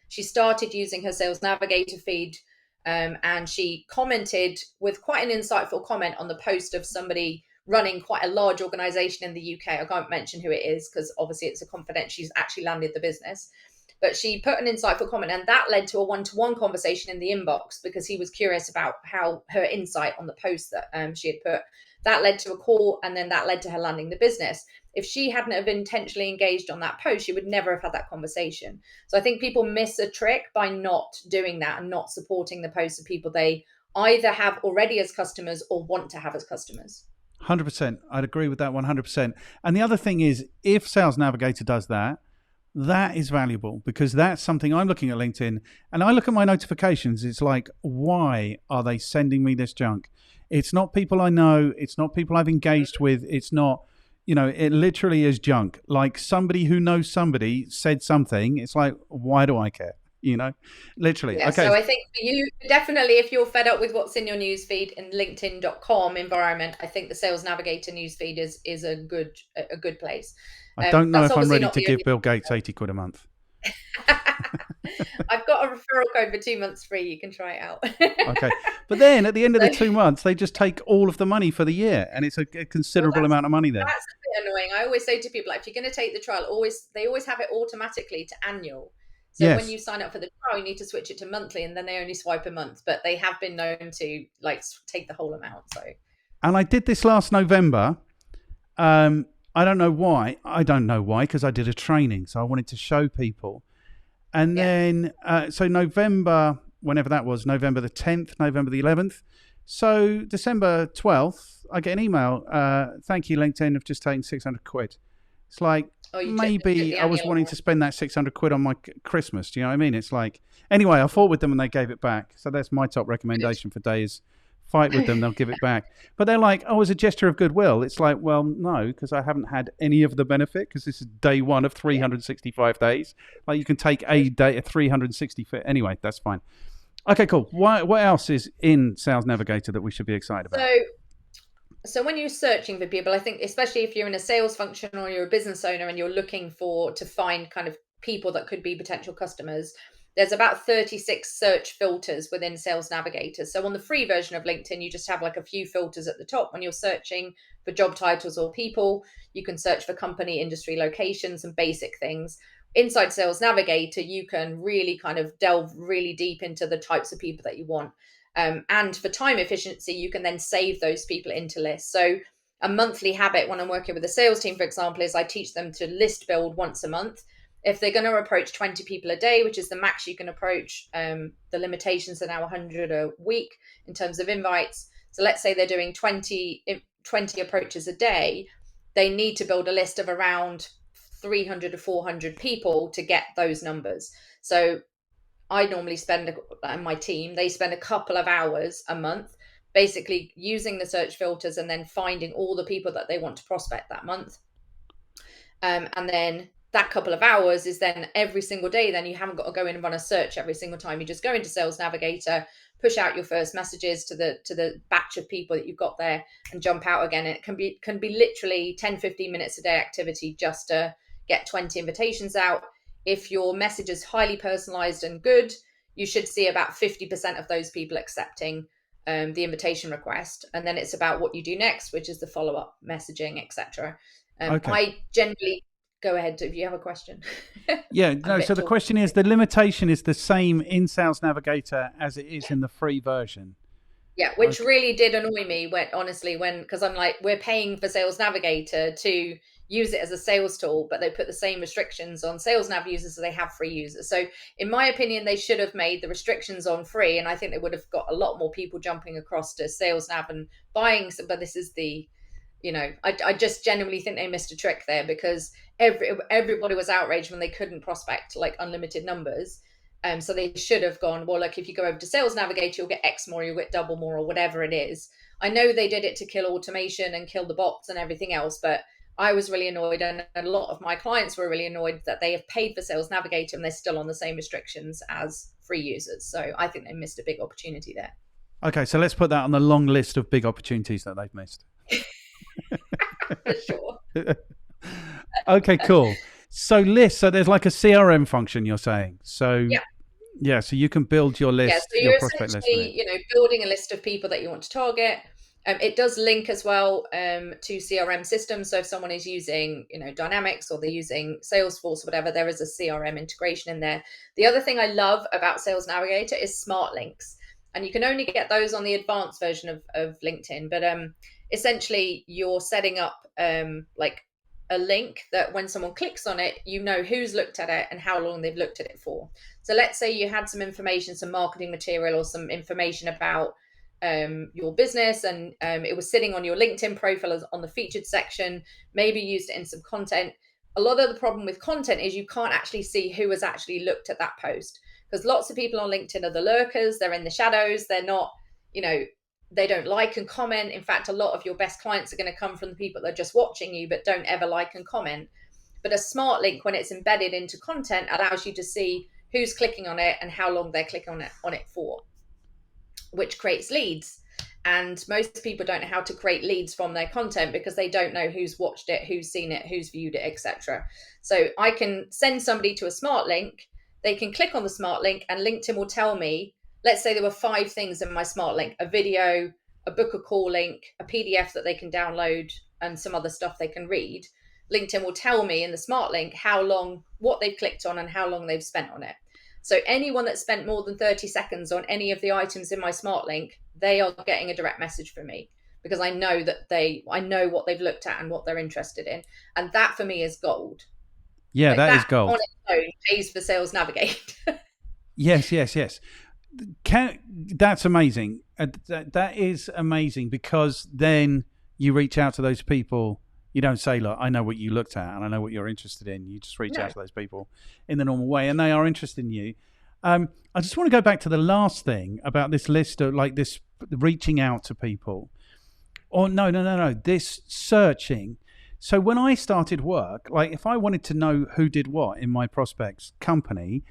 she started using her Sales Navigator feed, and she commented with quite an insightful comment on the post of somebody running quite a large organization in the UK. I can't mention who it is because obviously it's a confidential, she's actually landed the business. But she put an insightful comment, and that led to a one-to-one conversation in the inbox because he was curious about how her insight on the post that she had put. That led to a call, and then that led to her landing the business. If she hadn't have intentionally engaged on that post, she would never have had that conversation. So I think people miss a trick by not doing that and not supporting the posts of people they either have already as customers or want to have as customers. 100%. I'd agree with that 100%. And the other thing is, if Sales Navigator does that, that is valuable, because that's something I'm looking at LinkedIn and I look at my notifications. It's like, why are they sending me this junk? It's not people I know. It's not people I've engaged with. It's not, it literally is junk. Like somebody who knows somebody said something. It's like, why do I care? Literally. Yeah, okay. So I think for you, definitely, if you're fed up with what's in your newsfeed in LinkedIn.com environment, I think the Sales Navigator newsfeed is a good place. I don't know if I'm ready to give Bill Gates 80 quid a month. I've got a referral code for 2 months free. You can try it out. Okay. But then at the end of the 2 months, they just take all of the money for the year. And it's a considerable amount of money there. That's a bit annoying. I always say to people, like, if you're going to take the trial, they always have it automatically to annual. So yes. When you sign up for the trial, you need to switch it to monthly, and then they only swipe a month. But they have been known to take the whole amount. So. And I did this last November. I don't know why, because I did a training. So I wanted to show people. And then, so November, whenever that was, November the 10th, November the 11th. So December 12th, I get an email. Thank you, LinkedIn, have just taken 600 quid. It's like, maybe I was wanting to spend that 600 quid on my Christmas. Do you know what I mean? It's like, anyway, I fought with them and they gave it back. So that's my top recommendation for days. Fight with them, they'll give it back. But they're like, oh, as a gesture of goodwill. It's like, well, no, because I haven't had any of the benefit, because this is day one of 365 days. Like, you can take a day, 365. Anyway, that's fine. Okay, cool. What else is in Sales Navigator that we should be excited about? So when you're searching for people, I think, especially if you're in a sales function or you're a business owner and you're looking to find kind of people that could be potential customers, there's about 36 search filters within Sales Navigator. So on the free version of LinkedIn, you just have like a few filters at the top. When you're searching for job titles or people, you can search for company, industry, locations, and basic things. Inside Sales Navigator, you can really kind of delve really deep into the types of people that you want. And for time efficiency, you can then save those people into lists. So a monthly habit when I'm working with a sales team, for example, is I teach them to list build once a month. If they're going to approach 20 people a day, which is the max you can approach, the limitations are now 100 a week in terms of invites. So let's say they're doing 20 approaches a day, they need to build a list of around 300 to 400 people to get those numbers. So I normally spend, and my team, they spend a couple of hours a month basically using the search filters and then finding all the people that they want to prospect that month. And then that couple of hours is then every single day. Then you haven't got to go in and run a search every single time. You just go into Sales Navigator, push out your first messages to the batch of people that you've got there, and jump out again. And it can be literally 10-15 minutes a day activity just to get 20 invitations out. If your message is highly personalized and good, you should see about 50% of those people accepting the invitation request. And then it's about what you do next, which is the follow-up messaging, etc. Okay. I generally go ahead if you have a question. Yeah, no, so the question is, the limitation is the same in Sales Navigator as it is in the free version. Yeah, which really did annoy me because I'm like, we're paying for Sales Navigator to use it as a sales tool, but they put the same restrictions on Sales Nav users as they have free users. So in my opinion, they should have made the restrictions on free, and I think they would have got a lot more people jumping across to Sales Nav and buying. But this is I just genuinely think they missed a trick there, because everybody was outraged when they couldn't prospect like unlimited numbers. So they should have gone, well, look, if you go over to Sales Navigator, you'll get X more, you'll get double more, or whatever it is. I know they did it to kill automation and kill the bots and everything else, but I was really annoyed, and a lot of my clients were really annoyed that they have paid for Sales Navigator and they're still on the same restrictions as free users. So I think they missed a big opportunity there. Okay, so let's put that on the long list of big opportunities that they've missed. For sure. Okay, cool. So there's like a CRM function, you're saying. So yeah, so you can build your list. Yeah, so you're essentially, building a list of people that you want to target. It does link as well to CRM systems. So if someone is using, Dynamics, or they're using Salesforce or whatever, there is a CRM integration in there. The other thing I love about Sales Navigator is smart links. And you can only get those on the advanced version of LinkedIn. But essentially, you're setting up like a link that when someone clicks on it, who's looked at it and how long they've looked at it for. So let's say you had some information, some marketing material, or some information about your business, and it was sitting on your LinkedIn profile on the featured section. Maybe you used it in some content. A lot of the problem with content is you can't actually see who has actually looked at that post, because lots of people on LinkedIn are the lurkers. They're in the shadows. They're not, they don't like and comment. In fact, a lot of your best clients are going to come from the people that are just watching you but don't ever like and comment. But a smart link, when it's embedded into content, allows you to see who's clicking on it and how long they're clicking on it for, which creates leads. And most people don't know how to create leads from their content, because they don't know who's watched it, who's seen it, who's viewed it, etc. So I can send somebody to a smart link. They can click on the smart link, and LinkedIn will tell me, let's say there were 5 things in my smart link: a video, a book a call link, a PDF that they can download, and some other stuff they can read. LinkedIn will tell me in the smart link how long, what they've clicked on and how long they've spent on it. So anyone that spent more than 30 seconds on any of the items in my smart link, they are getting a direct message from me, because I know I know what they've looked at and what they're interested in. And that for me is gold. Yeah, that is gold. On its own pays for Sales Navigator. Yes. That's amazing. That is amazing, because then you reach out to those people. You don't say, look, I know what you looked at and I know what you're interested in. You just reach out to those people in the normal way, and they are interested in you. I just want to go back to the last thing about this list of like this reaching out to people. Or no, this searching. So when I started work, like if I wanted to know who did what in my prospect's company,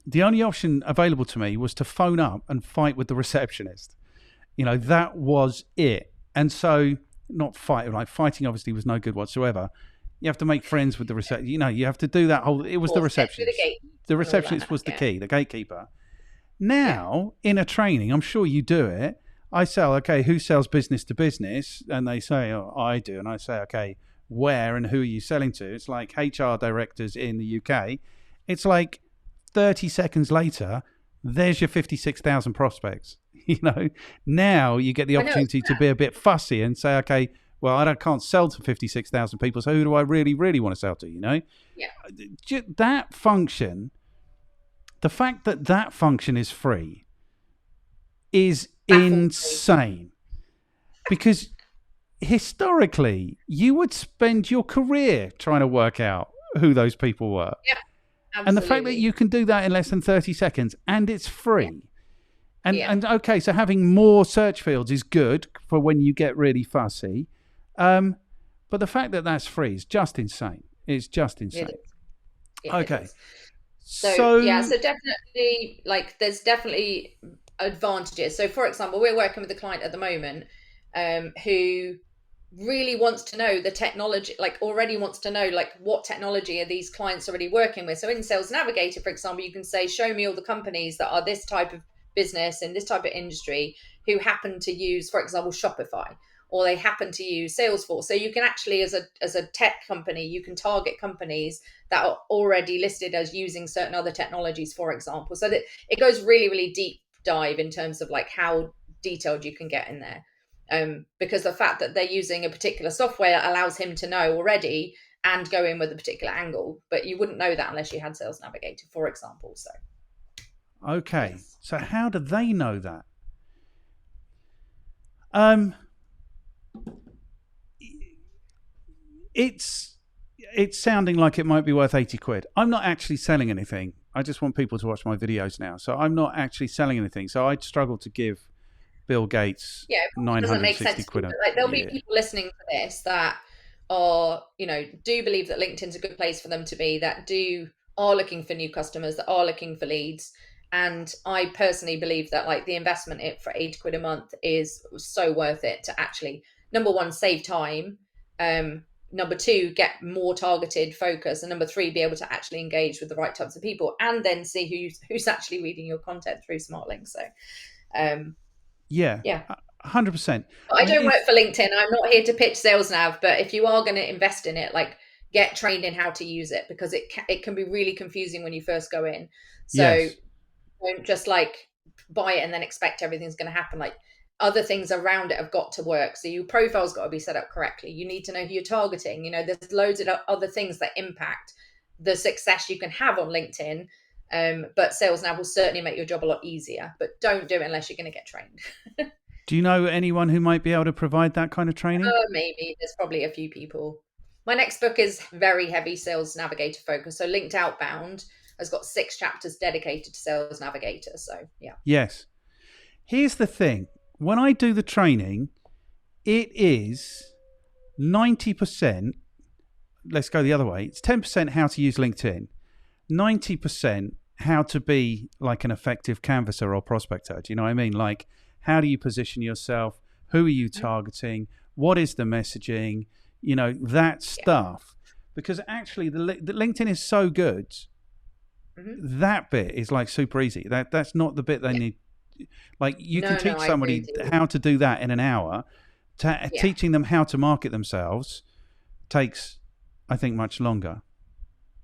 the only option available to me was to phone up and fight with the receptionist. That was it. And so fighting obviously was no good whatsoever. You have to make friends with the receptionist. You have to do that whole, it was the receptionist. The receptionist was the key, the gatekeeper. Now, in a training, I'm sure you do it. I say, okay, who sells business to business? And they say, oh, I do. And I say, okay, where and who are you selling to? It's like HR directors in the UK. It's like 30 seconds later, there's your 56,000 prospects. Now you get the opportunity to be a bit fussy and say, okay, well, I can't sell to 56,000 people, so who do I really, really want to sell to, Yeah. That function, the fact that function is free is insane. Because historically, you would spend your career trying to work out who those people were. Yeah, absolutely. And the fact that you can do that in less than 30 seconds and it's free. And okay, so having more search fields is good for when you get really fussy. But the fact that that's free is just insane. It's just insane. Okay. So definitely, like, there's definitely advantages. So for example, we're working with a client at the moment who really wants to know the technology, like already wants to know like what technology are these clients already working with. So in Sales Navigator, for example, you can say, show me all the companies that are this type of business in this type of industry who happen to use, for example, Shopify, or they happen to use Salesforce. So you can actually, as a tech company, you can target companies that are already listed as using certain other technologies, for example. So that it goes really, really deep dive in terms of like how detailed you can get in there. Because the fact that they're using a particular software allows him to know already and go in with a particular angle. But you wouldn't know that unless you had Sales Navigator, for example. So, okay. Yes. So how do they know that? It's sounding like it might be worth 80 quid. I'm not actually selling anything. I just want people to watch my videos now. So I'm not actually selling anything. So I'd struggle to give Bill Gates 960 quid. Like, there'll be people listening to this that are, do believe that LinkedIn's a good place for them to be, that are looking for new customers, that are looking for leads. And I personally believe that like the investment for 80 quid a month is so worth it to actually, number one, save time. Number two, get more targeted focus. And number three, be able to actually engage with the right types of people and then see who's actually reading your content through SmartLinks. So, yeah, 100%. I don't work for LinkedIn. I'm not here to pitch Sales Nav, but if you are going to invest in it, like get trained in how to use it, because it can be really confusing when you first go in. So don't just like buy it and then expect everything's going to happen. Like other things around it have got to work. So your profile's got to be set up correctly. You need to know who you're targeting. There's loads of other things that impact the success you can have on LinkedIn. But Sales Nav will certainly make your job a lot easier, but don't do it unless you're going to get trained. Do you know anyone who might be able to provide that kind of training? Maybe. There's probably a few people. My next book is very heavy Sales Navigator focus. So Linked Outbound has got 6 chapters dedicated to Sales Navigator. So yeah. Yes. Here's the thing. When I do the training, it is 90%. Let's go the other way. It's 10% how to use LinkedIn. 90% how to be like an effective canvasser or prospector. Do you know what I mean? Like, how do you position yourself? Who are you targeting? What is the messaging? That stuff. Because actually, the LinkedIn is so good. Mm-hmm. That bit is like super easy. That's not the bit they need. Like you can teach somebody how to do that in an hour. Teaching them how to market themselves takes, I think, much longer.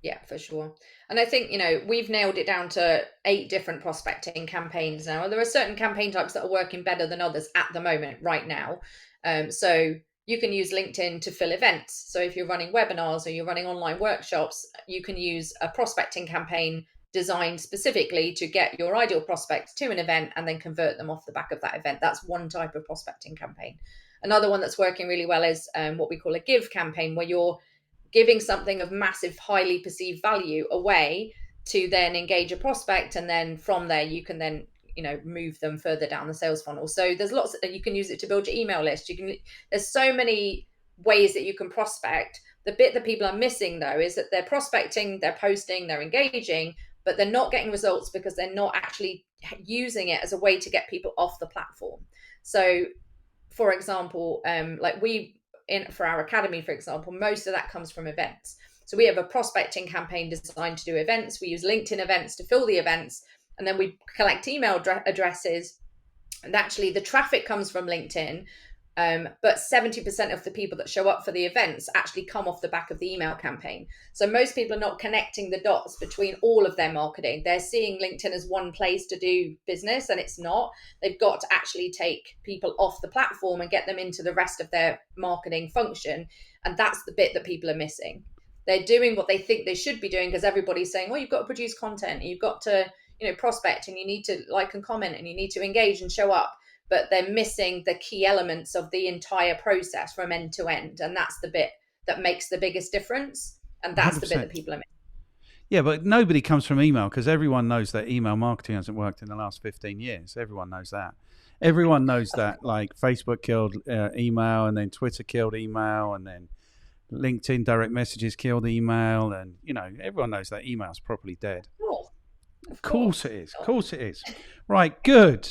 Yeah, for sure. And I think, we've nailed it down to 8 different prospecting campaigns now. There are certain campaign types that are working better than others at the moment, right now. So you can use LinkedIn to fill events. So if you're running webinars or you're running online workshops, you can use a prospecting campaign designed specifically to get your ideal prospects to an event and then convert them off the back of that event. That's one type of prospecting campaign. Another one that's working really well is what we call a give campaign, where you're giving something of massive, highly perceived value away to then engage a prospect. And then from there, you can then, move them further down the sales funnel. So there's lots you can use it to build your email list. There's so many ways that you can prospect. The bit that people are missing though, is that they're prospecting, they're posting, they're engaging, but they're not getting results because they're not actually using it as a way to get people off the platform. So for example, for our academy, for example, most of that comes from events. So we have a prospecting campaign designed to do events. We use LinkedIn events to fill the events, and then we collect email addresses. And actually the traffic comes from LinkedIn, but 70% of the people that show up for the events actually come off the back of the email campaign. So most people are not connecting the dots between all of their marketing. They're seeing LinkedIn as one place to do business, and it's not. They've got to actually take people off the platform and get them into the rest of their marketing function. And that's the bit that people are missing. They're doing what they think they should be doing because everybody's saying, well, you've got to produce content, and you've got to, prospect, and you need to like and comment, and you need to engage and show up. but they're missing the key elements of the entire process from end to end. And that's the bit that makes the biggest difference. And that's 100%. The bit that people are missing. Yeah, but nobody comes from email, because everyone knows that email marketing hasn't worked in the last 15 years. Everyone knows that. Everyone knows that, like, Facebook killed email, and then Twitter killed email, and then LinkedIn direct messages killed email, and, you know, everyone knows that email's properly dead. Of course it is. Of course it is. Right, good.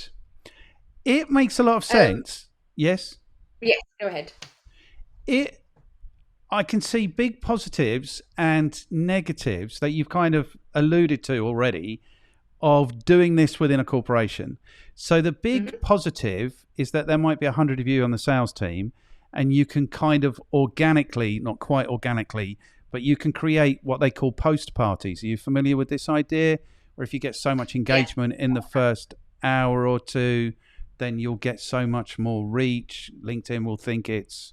It makes a lot of sense. Yes? Yes, go ahead. I can see big positives and negatives that you've kind of alluded to already of doing this within a corporation. So the big positive is that there might be 100 of you on the sales team, and you can kind of organically, not quite organically, but you can create what they call post parties. Are you familiar with this idea? Where if you get so much engagement in the first hour or two, then you'll get so much more reach. LinkedIn will think it's...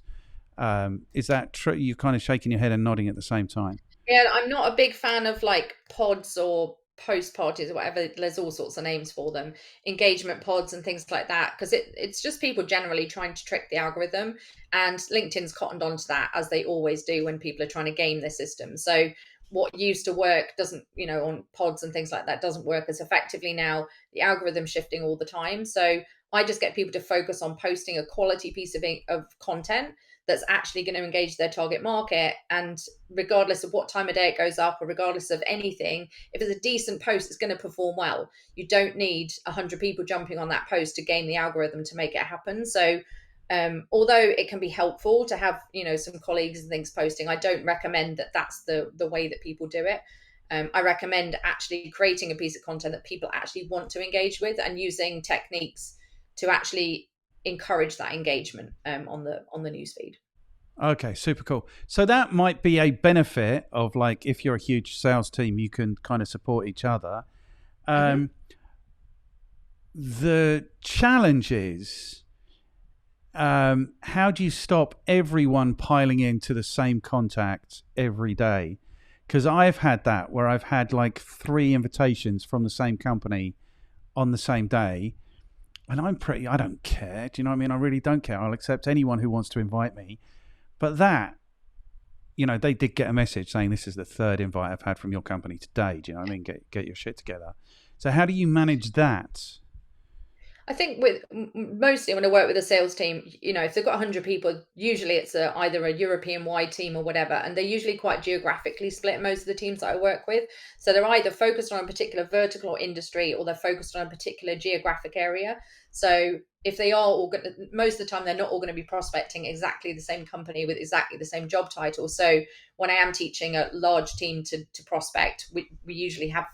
is that true? You're kind of shaking your head and nodding at the same time. Yeah, I'm not a big fan of like pods or post parties or whatever. There's all sorts of names for them, engagement pods and things like that, because it's just people generally trying to trick the algorithm, and LinkedIn's cottoned onto that, as they always do when people are trying to game their system. So what used to work doesn't, you know, on pods and things like that, doesn't work as effectively now. The algorithm's shifting all the time. So I just get people to focus on posting a quality piece of content that's actually going to engage their target market. And regardless of what time of day it goes up, or regardless of anything, if it's a decent post, it's going to perform well. You don't need 100 people jumping on that post to game the algorithm to make it happen. So although it can be helpful to have, you know, some colleagues and things posting, I don't recommend that that's the way that people do it. I recommend actually creating a piece of content that people actually want to engage with, and using techniques to actually encourage that engagement on the newsfeed. Okay, super cool. So that might be a benefit of, like, if you're a huge sales team, you can kind of support each other. The challenge is, how do you stop everyone piling into the same contact every day? Because I've had that, where I've had like 3 invitations from the same company on the same day. And I don't care. Do you know what I mean? I really don't care. I'll accept anyone who wants to invite me. But that, you know, they did get a message saying, this is the 3rd invite I've had from your company today. Do you know what I mean? Get your shit together. So how do you manage that? I think with mostly when I work with a sales team, you know, if they've got 100 people, usually it's either a European-wide team or whatever, and they're usually quite geographically split, most of the teams that I work with. So they're either focused on a particular vertical or industry, or they're focused on a particular geographic area. So if they are all most of the time, they're not all going to be prospecting exactly the same company with exactly the same job title. So when I am teaching a large team to prospect, we usually have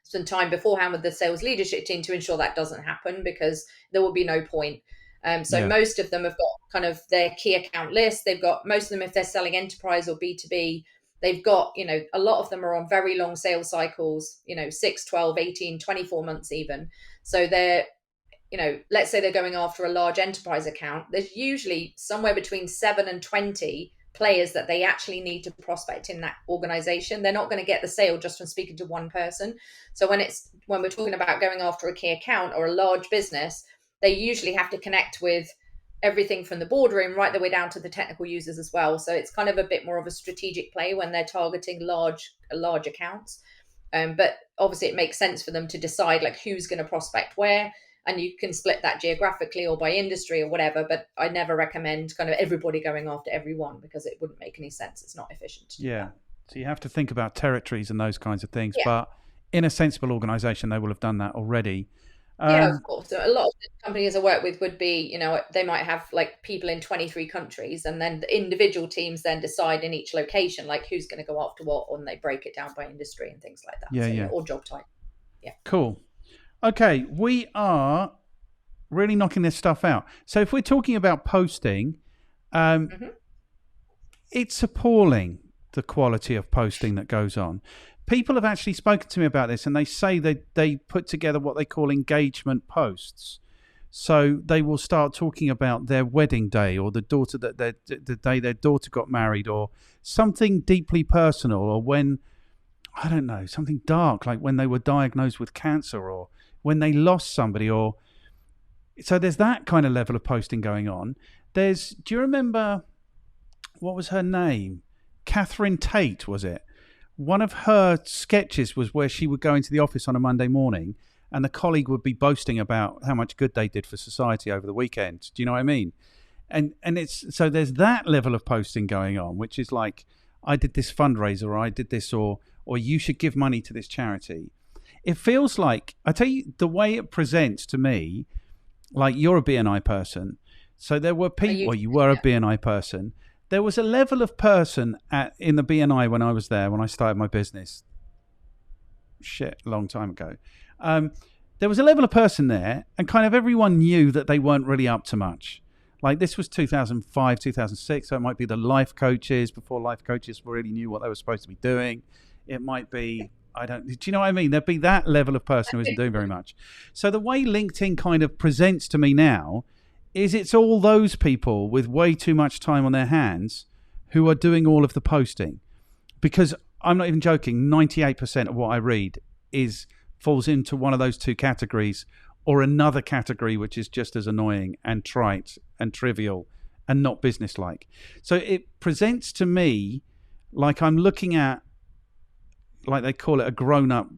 some time beforehand with the sales leadership team to ensure that doesn't happen, because there will be no point. Most of them have got kind of their key account list. They've got, most of them, if they're selling enterprise or B2B, they've got, you know, a lot of them are on very long sales cycles, you know, 6, 12, 18, 24 months even. So they're, you know, let's say they're going after a large enterprise account. There's usually somewhere between 7 and 20 players that they actually need to prospect in that organization. They're not going to get the sale just from speaking to one person. So when we're talking about going after a key account or a large business, they usually have to connect with everything from the boardroom right the way down to the technical users as well. So it's kind of a bit more of a strategic play when they're targeting large accounts. But obviously it makes sense for them to decide like who's going to prospect where. And you can split that geographically or by industry or whatever, but I never recommend kind of everybody going after everyone, because it wouldn't make any sense. It's not efficient. Yeah. So you have to think about territories and those kinds of things. Yeah. But in a sensible organization, they will have done that already. Yeah, of course. So a lot of the companies I work with would be, you know, they might have like people in 23 countries, and then the individual teams then decide in each location, like who's going to go after what, and they break it down by industry and things like that. Yeah. Or job type. Yeah. Cool. Okay, we are really knocking this stuff out. So if we're talking about posting, it's appalling, the quality of posting that goes on. People have actually spoken to me about this, and they say they put together what they call engagement posts. So they will start talking about their wedding day, or the day their daughter got married, or something deeply personal, or when, I don't know, something dark, like when they were diagnosed with cancer, or when they lost somebody, or So there's that kind of level of posting going on. Do you remember, what was her name? Catherine Tate, was it? One of her sketches was where she would go into the office on a Monday morning and the colleague would be boasting about how much good they did for society over the weekend. Do you know what I mean? And it's so there's that level of posting going on, which is like, I did this fundraiser, or I did this, or you should give money to this charity. It feels like, I tell you, the way it presents to me, like, you're a BNI person. So there were people, well, you were a BNI person. There was a level of person in the BNI when I was there, when I started my business. A long time ago. There was a level of person there, and kind of everyone knew that they weren't really up to much. Like, this was 2005, 2006, so it might be the life coaches, before life coaches really knew what they were supposed to be doing. It might be, do you know what I mean? There'd be that level of person who isn't doing very much. So the way LinkedIn kind of presents to me now is it's all those people with way too much time on their hands who are doing all of the posting. Because I'm not even joking, 98% of what I read falls into one of those two categories, or another category which is just as annoying and trite and trivial and not businesslike. So it presents to me like I'm looking at, like they call it a grown-up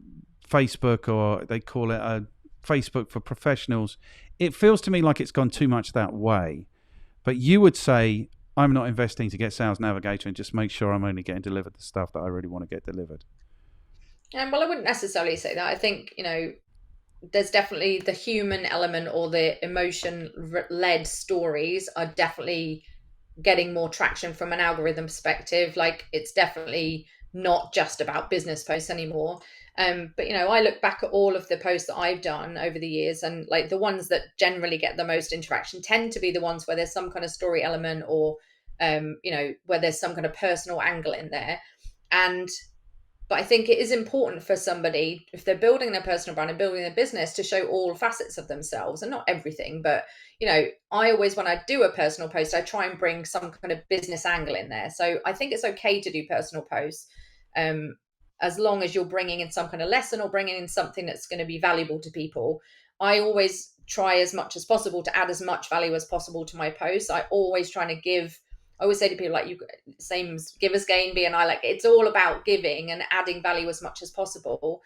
Facebook, or they call it a Facebook for professionals. It feels to me like it's gone too much that way. But you would say, I'm not investing to get Sales Navigator and just make sure I'm only getting delivered the stuff that I really want to get delivered. Well, I wouldn't necessarily say that. I think, there's definitely the human element, or the emotion-led stories are definitely getting more traction from an algorithm perspective. Like, it's definitely not just about business posts anymore. But I look back at all of the posts that I've done over the years, and like the ones that generally get the most interaction tend to be the ones where there's some kind of story element, or where there's some kind of personal angle in there. But I think it is important for somebody, if they're building their personal brand and building their business, to show all facets of themselves, and not everything. But, I always, when I do a personal post, I try and bring some kind of business angle in there. So I think it's okay to do personal posts, as long as you're bringing in some kind of lesson, or bringing in something that's going to be valuable to people. I always try as much as possible to add as much value as possible to my posts. I always say to people, like, same givers gain BNI, like, it's all about giving and adding value as much as possible.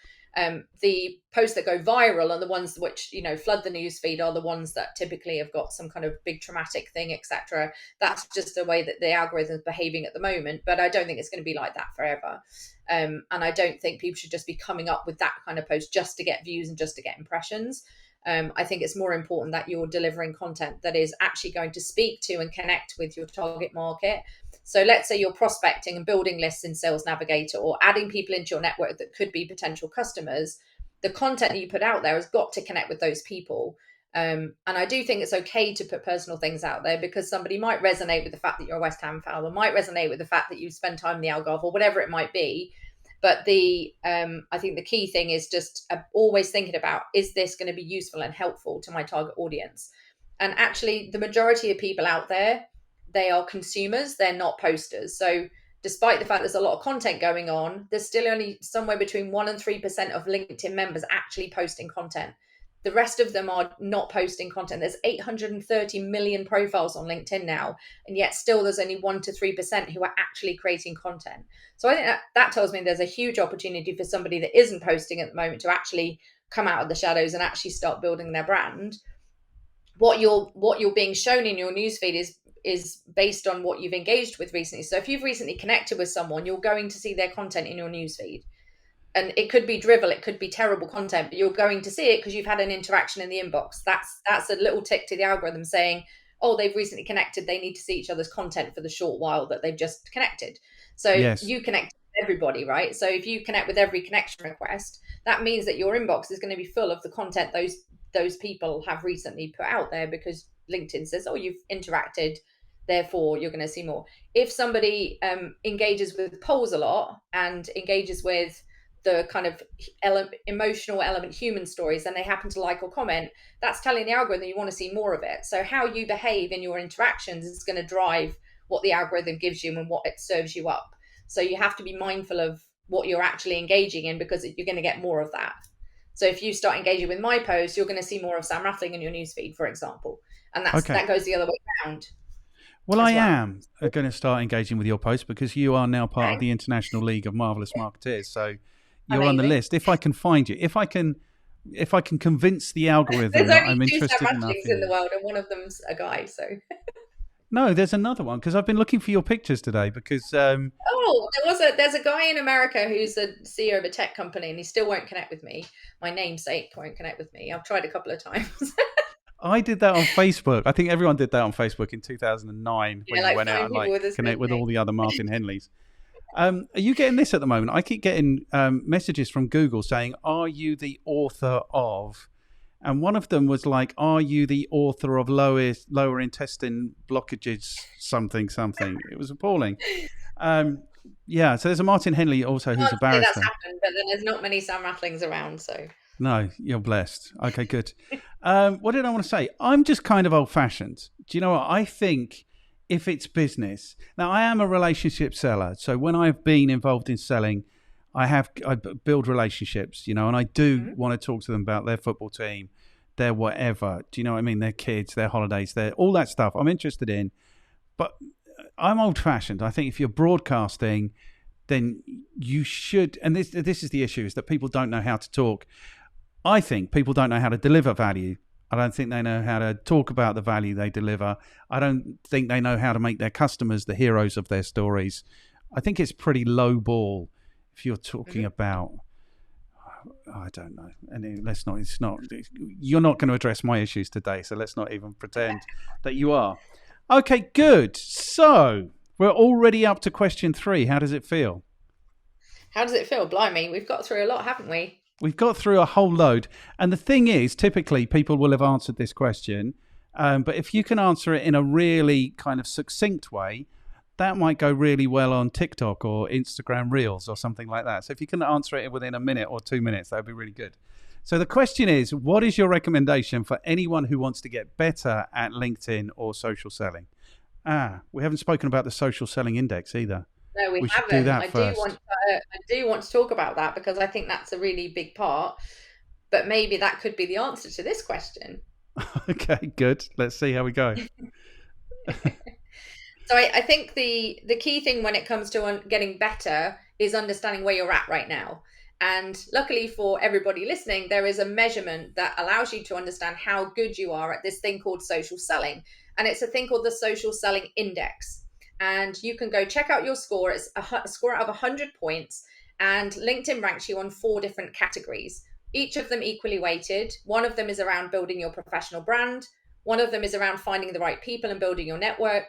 The posts that go viral are the ones which, flood the news feed, are the ones that typically have got some kind of big traumatic thing, etc. That's just the way that the algorithm is behaving at the moment. But I don't think it's going to be like that forever. And I don't think people should just be coming up with that kind of post just to get views and just to get impressions. I think it's more important that you're delivering content that is actually going to speak to and connect with your target market. So let's say you're prospecting and building lists in Sales Navigator, or adding people into your network that could be potential customers. The content that you put out there has got to connect with those people. And I do think it's okay to put personal things out there, because somebody might resonate with the fact that you're a West Ham fan, or might resonate with the fact that you spend time in the Algarve, or whatever it might be. But I think the key thing is just always thinking about, is this going to be useful and helpful to my target audience? And actually, the majority of people out there, they are consumers, they're not posters. So despite the fact there's a lot of content going on, there's still only somewhere between 1% and 3% of LinkedIn members actually posting content. The rest of them are not posting content. There's 830 million profiles on LinkedIn now, and yet still there's only 1% to 3% who are actually creating content. So I think that tells me there's a huge opportunity for somebody that isn't posting at the moment to actually come out of the shadows and actually start building their brand. What you're being shown in your newsfeed is based on what you've engaged with recently. So if you've recently connected with someone, you're going to see their content in your newsfeed. And it could be drivel, it could be terrible content, but you're going to see it because you've had an interaction in the inbox. That's a little tick to the algorithm saying, oh, they've recently connected, they need to see each other's content for the short while that they've just connected. So yes. You connect with everybody, right? So if you connect with every connection request, that means that your inbox is going to be full of the content those people have recently put out there, because LinkedIn says, oh, you've interacted, therefore you're going to see more. If somebody engages with polls a lot and engages with the kind of emotional element, human stories, and they happen to like or comment, that's telling the algorithm you want to see more of it. So how you behave in your interactions is going to drive what the algorithm gives you and what it serves you up. So you have to be mindful of what you're actually engaging in, because you're going to get more of that. So if you start engaging with my post, you're going to see more of Sam Rathling in your newsfeed, for example. And that goes the other way around. Well, I am going to start engaging with your post because you are now part of the International League of Marvelous Marketeers. So you're on the list. If I can find you, if I can convince the algorithm that I'm interested enough in you. There's only 2 Sam Rathlings in the world, and one of them's a guy. So no, there's another one because I've been looking for your pictures today. Because there's a guy in America who's a CEO of a tech company, and he still won't connect with me. My namesake won't connect with me. I've tried a couple of times. I did that on Facebook. I think everyone did that on Facebook in 2009 when you went out and connect with all the other Martin Henleys. Are you getting this at the moment? I keep getting messages from Google saying, "Are you the author of?" And one of them was like, "Are you the author of lower intestine blockages? Something." It was appalling. Yeah. So there's a Martin Henley also who's a barrister. That's happened, but then there's not many Sam Rathlings around, so. No, you're blessed. Okay, good. What did I want to say? I'm just kind of old-fashioned. Do you know what? I think if it's business... Now, I am a relationship seller. So when I've been involved in selling, I build relationships, and I do want to talk to them about their football team, their whatever. Do you know what I mean? Their kids, their holidays, all that stuff I'm interested in. But I'm old-fashioned. I think if you're broadcasting, then you should... And this is the issue, is that people don't know how to talk. I think people don't know how to deliver value. I don't think they know how to talk about the value they deliver. I don't think they know how to make their customers the heroes of their stories. I think it's pretty low ball if you're talking about, I don't know. And you're not going to address my issues today, so let's not even pretend that you are. Okay, good. So we're already up to question 3. How does it feel? How does it feel? Blimey, we've got through a lot, haven't we? We've got through a whole load. And the thing is, typically people will have answered this question. But if you can answer it in a really kind of succinct way, that might go really well on TikTok or Instagram Reels or something like that. So if you can answer it within a minute or 2 minutes, that would be really good. So the question is, what is your recommendation for anyone who wants to get better at LinkedIn or social selling? We haven't spoken about the social selling index either. No, we haven't. Do that first. I do want to talk about that because I think that's a really big part. But maybe that could be the answer to this question. Okay, good. Let's see how we go. So I think the key thing when it comes to getting better is understanding where you're at right now. And luckily for everybody listening, there is a measurement that allows you to understand how good you are at this thing called social selling. And it's a thing called the social selling index. And you can go check out your score. It's a score out of 100 points. And LinkedIn ranks you on 4 different categories, each of them equally weighted. One of them is around building your professional brand. One of them is around finding the right people and building your network.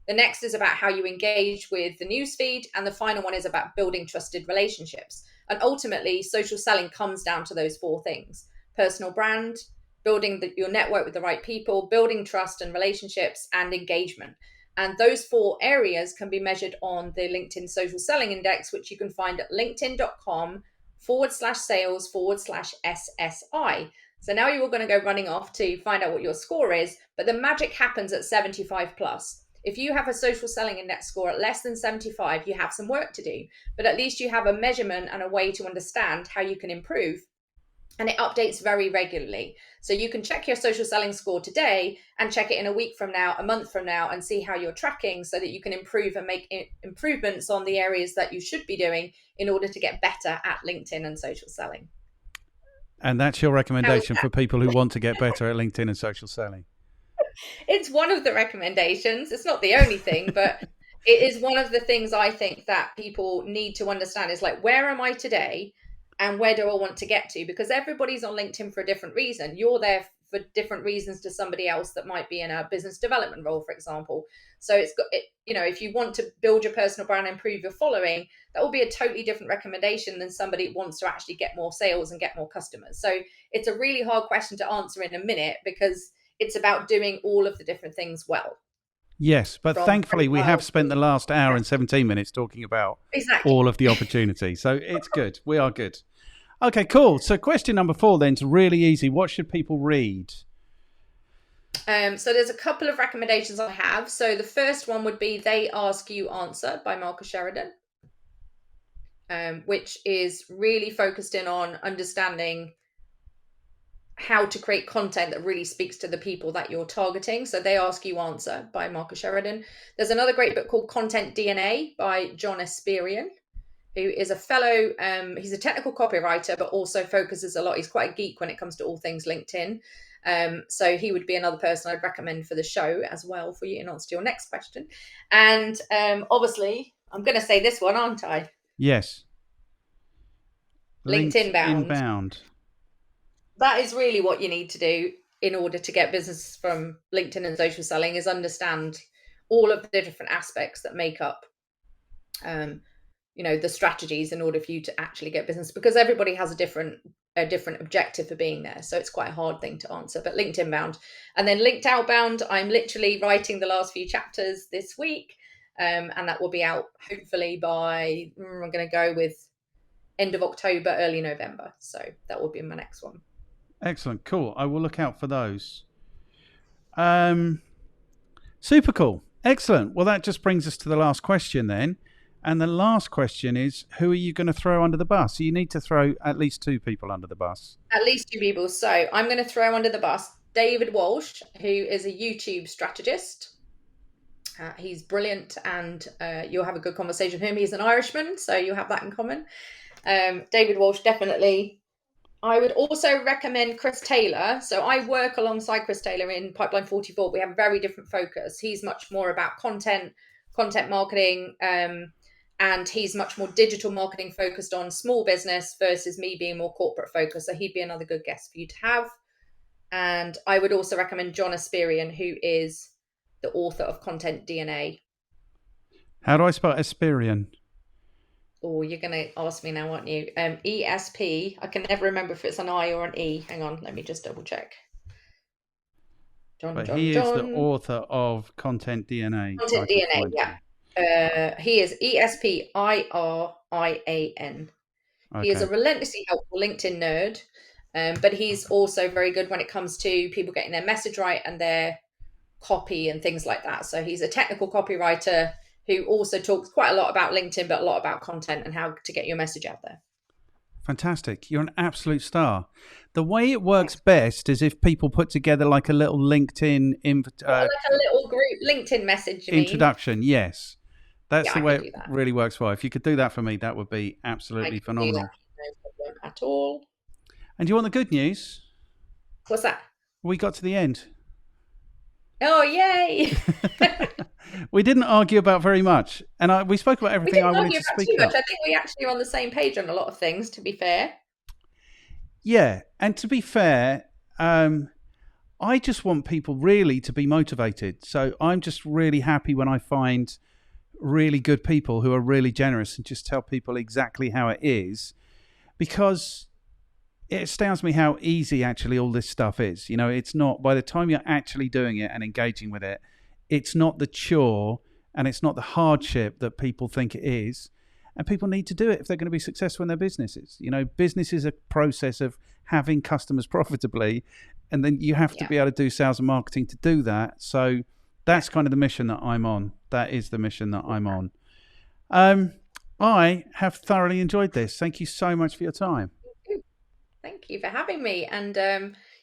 The next is about how you engage with the newsfeed. And the final one is about building trusted relationships. And ultimately, social selling comes down to those 4 things: personal brand, building your network with the right people, building trust and relationships, and engagement. And those 4 areas can be measured on the LinkedIn Social Selling Index, which you can find at linkedin.com/sales/SSI. So now you're going to go running off to find out what your score is, but the magic happens at 75 plus. If you have a social selling index score at less than 75, you have some work to do, but at least you have a measurement and a way to understand how you can improve. And it updates very regularly. So you can check your social selling score today and check it in a week from now, a month from now, and see how you're tracking so that you can improve and make improvements on the areas that you should be doing in order to get better at LinkedIn and social selling. And that's your recommendation for people who want to get better at LinkedIn and social selling? It's one of the recommendations. It's not the only thing, but it is one of the things I think that people need to understand is like, where am I today? And where do I want to get to? Because everybody's on LinkedIn for a different reason. You're there for different reasons to somebody else that might be in a business development role, for example. So if you want to build your personal brand and improve your following, that will be a totally different recommendation than somebody who wants to actually get more sales and get more customers. So it's a really hard question to answer in a minute because it's about doing all of the different things well. Yes, but thankfully we have spent the last hour and 17 minutes talking about all of the opportunities. So it's good. We are good. Okay, cool. So question number 4 then is really easy. What should people read? So there's a couple of recommendations I have. So the first one would be They Ask You Answer by Marcus Sheridan, which is really focused in on understanding how to create content that really speaks to the people that you're targeting. So They Ask You Answer by Marcus Sheridan. There's another great book called Content DNA by John Esperian, who is a fellow, he's a technical copywriter, but also focuses a lot. He's quite a geek when it comes to all things LinkedIn. So he would be another person I'd recommend for the show as well, for you in answer to your next question. And obviously, I'm going to say this one, aren't I? Yes. Linked Inbound. That is really what you need to do in order to get business from LinkedIn and social selling, is understand all of the different aspects that make up the strategies in order for you to actually get business, because everybody has a different objective for being there. So it's quite a hard thing to answer. But Linked Inbound. And then Linked Outbound, I'm literally writing the last few chapters this week. And that will be out hopefully by, I'm going to go with end of October, early November. So that will be my next one. Excellent. Cool. I will look out for those. Super cool. Excellent. Well, that just brings us to the last question then. And the last question is, who are you going to throw under the bus? So you need to throw at least 2 people under the bus. At least 2 people. So I'm going to throw under the bus David Walsh, who is a YouTube strategist. He's brilliant, and you'll have a good conversation with him. He's an Irishman, so you'll have that in common. David Walsh, definitely. I would also recommend Chris Taylor. So I work alongside Chris Taylor in Pipeline 44. We have a very different focus. He's much more about content marketing, and he's much more digital marketing focused on small business versus me being more corporate focused. So he'd be another good guest for you to have. And I would also recommend John Esperian, who is the author of Content DNA. How do I spell Esperian? Oh, you're going to ask me now, aren't you? ESP. I can never remember if it's an I or an E. Hang on, let me just double check. He is the author of Content DNA. Content DNA, yeah. He is ESPIRIAN. Okay. He is a relentlessly helpful LinkedIn nerd, but he's also very good when it comes to people getting their message right and their copy and things like that. So he's a technical copywriter who also talks quite a lot about LinkedIn, but a lot about content and how to get your message out there. Fantastic. You're an absolute star. The way it works best is if people put together like a little LinkedIn... like a little group LinkedIn message, you introduction, mean? Yes. That's the way it really works well. If you could do that for me, that would be absolutely phenomenal. No problem at all. And do you want the good news? What's that? We got to the end. Oh, yay! We didn't argue about very much, and we spoke about everything I wanted to speak about. I think we actually are on the same page on a lot of things, to be fair. Yeah, and to be fair, I just want people really to be motivated. So I'm just really happy when I find really good people who are really generous and just tell people exactly how it is, because it astounds me how easy actually all this stuff is. You know, it's not, by the time you're actually doing it and engaging with it, it's not the chore and it's not the hardship that people think it is. And people need to do it if they're going to be successful in their businesses. You know, business is a process of having customers profitably, and then you have to be able to do sales and marketing to do that. So that's kind of the mission that I'm on. That is the mission that I'm on. I have thoroughly enjoyed this. Thank you so much for your time. Thank you for having me. And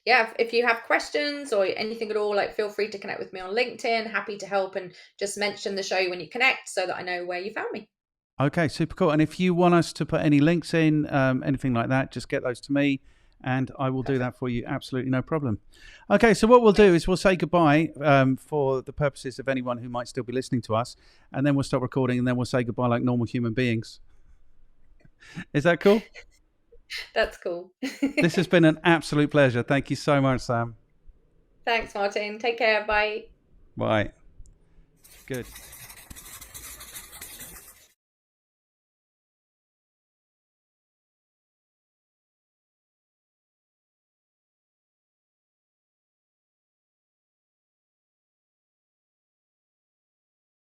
if you have questions or anything at all, like, feel free to connect with me on LinkedIn. Happy to help, and just mention the show when you connect so that I know where you found me. Okay, super cool. And if you want us to put any links in, anything like that, just get those to me and I will do that for you. Absolutely no problem. Okay, so what we'll do is we'll say goodbye for the purposes of anyone who might still be listening to us, and then we'll stop recording, and then we'll say goodbye like normal human beings. Is that cool? That's cool. This has been an absolute pleasure. Thank you so much, Sam. Thanks, Martin. Take care. Bye. Bye. Good.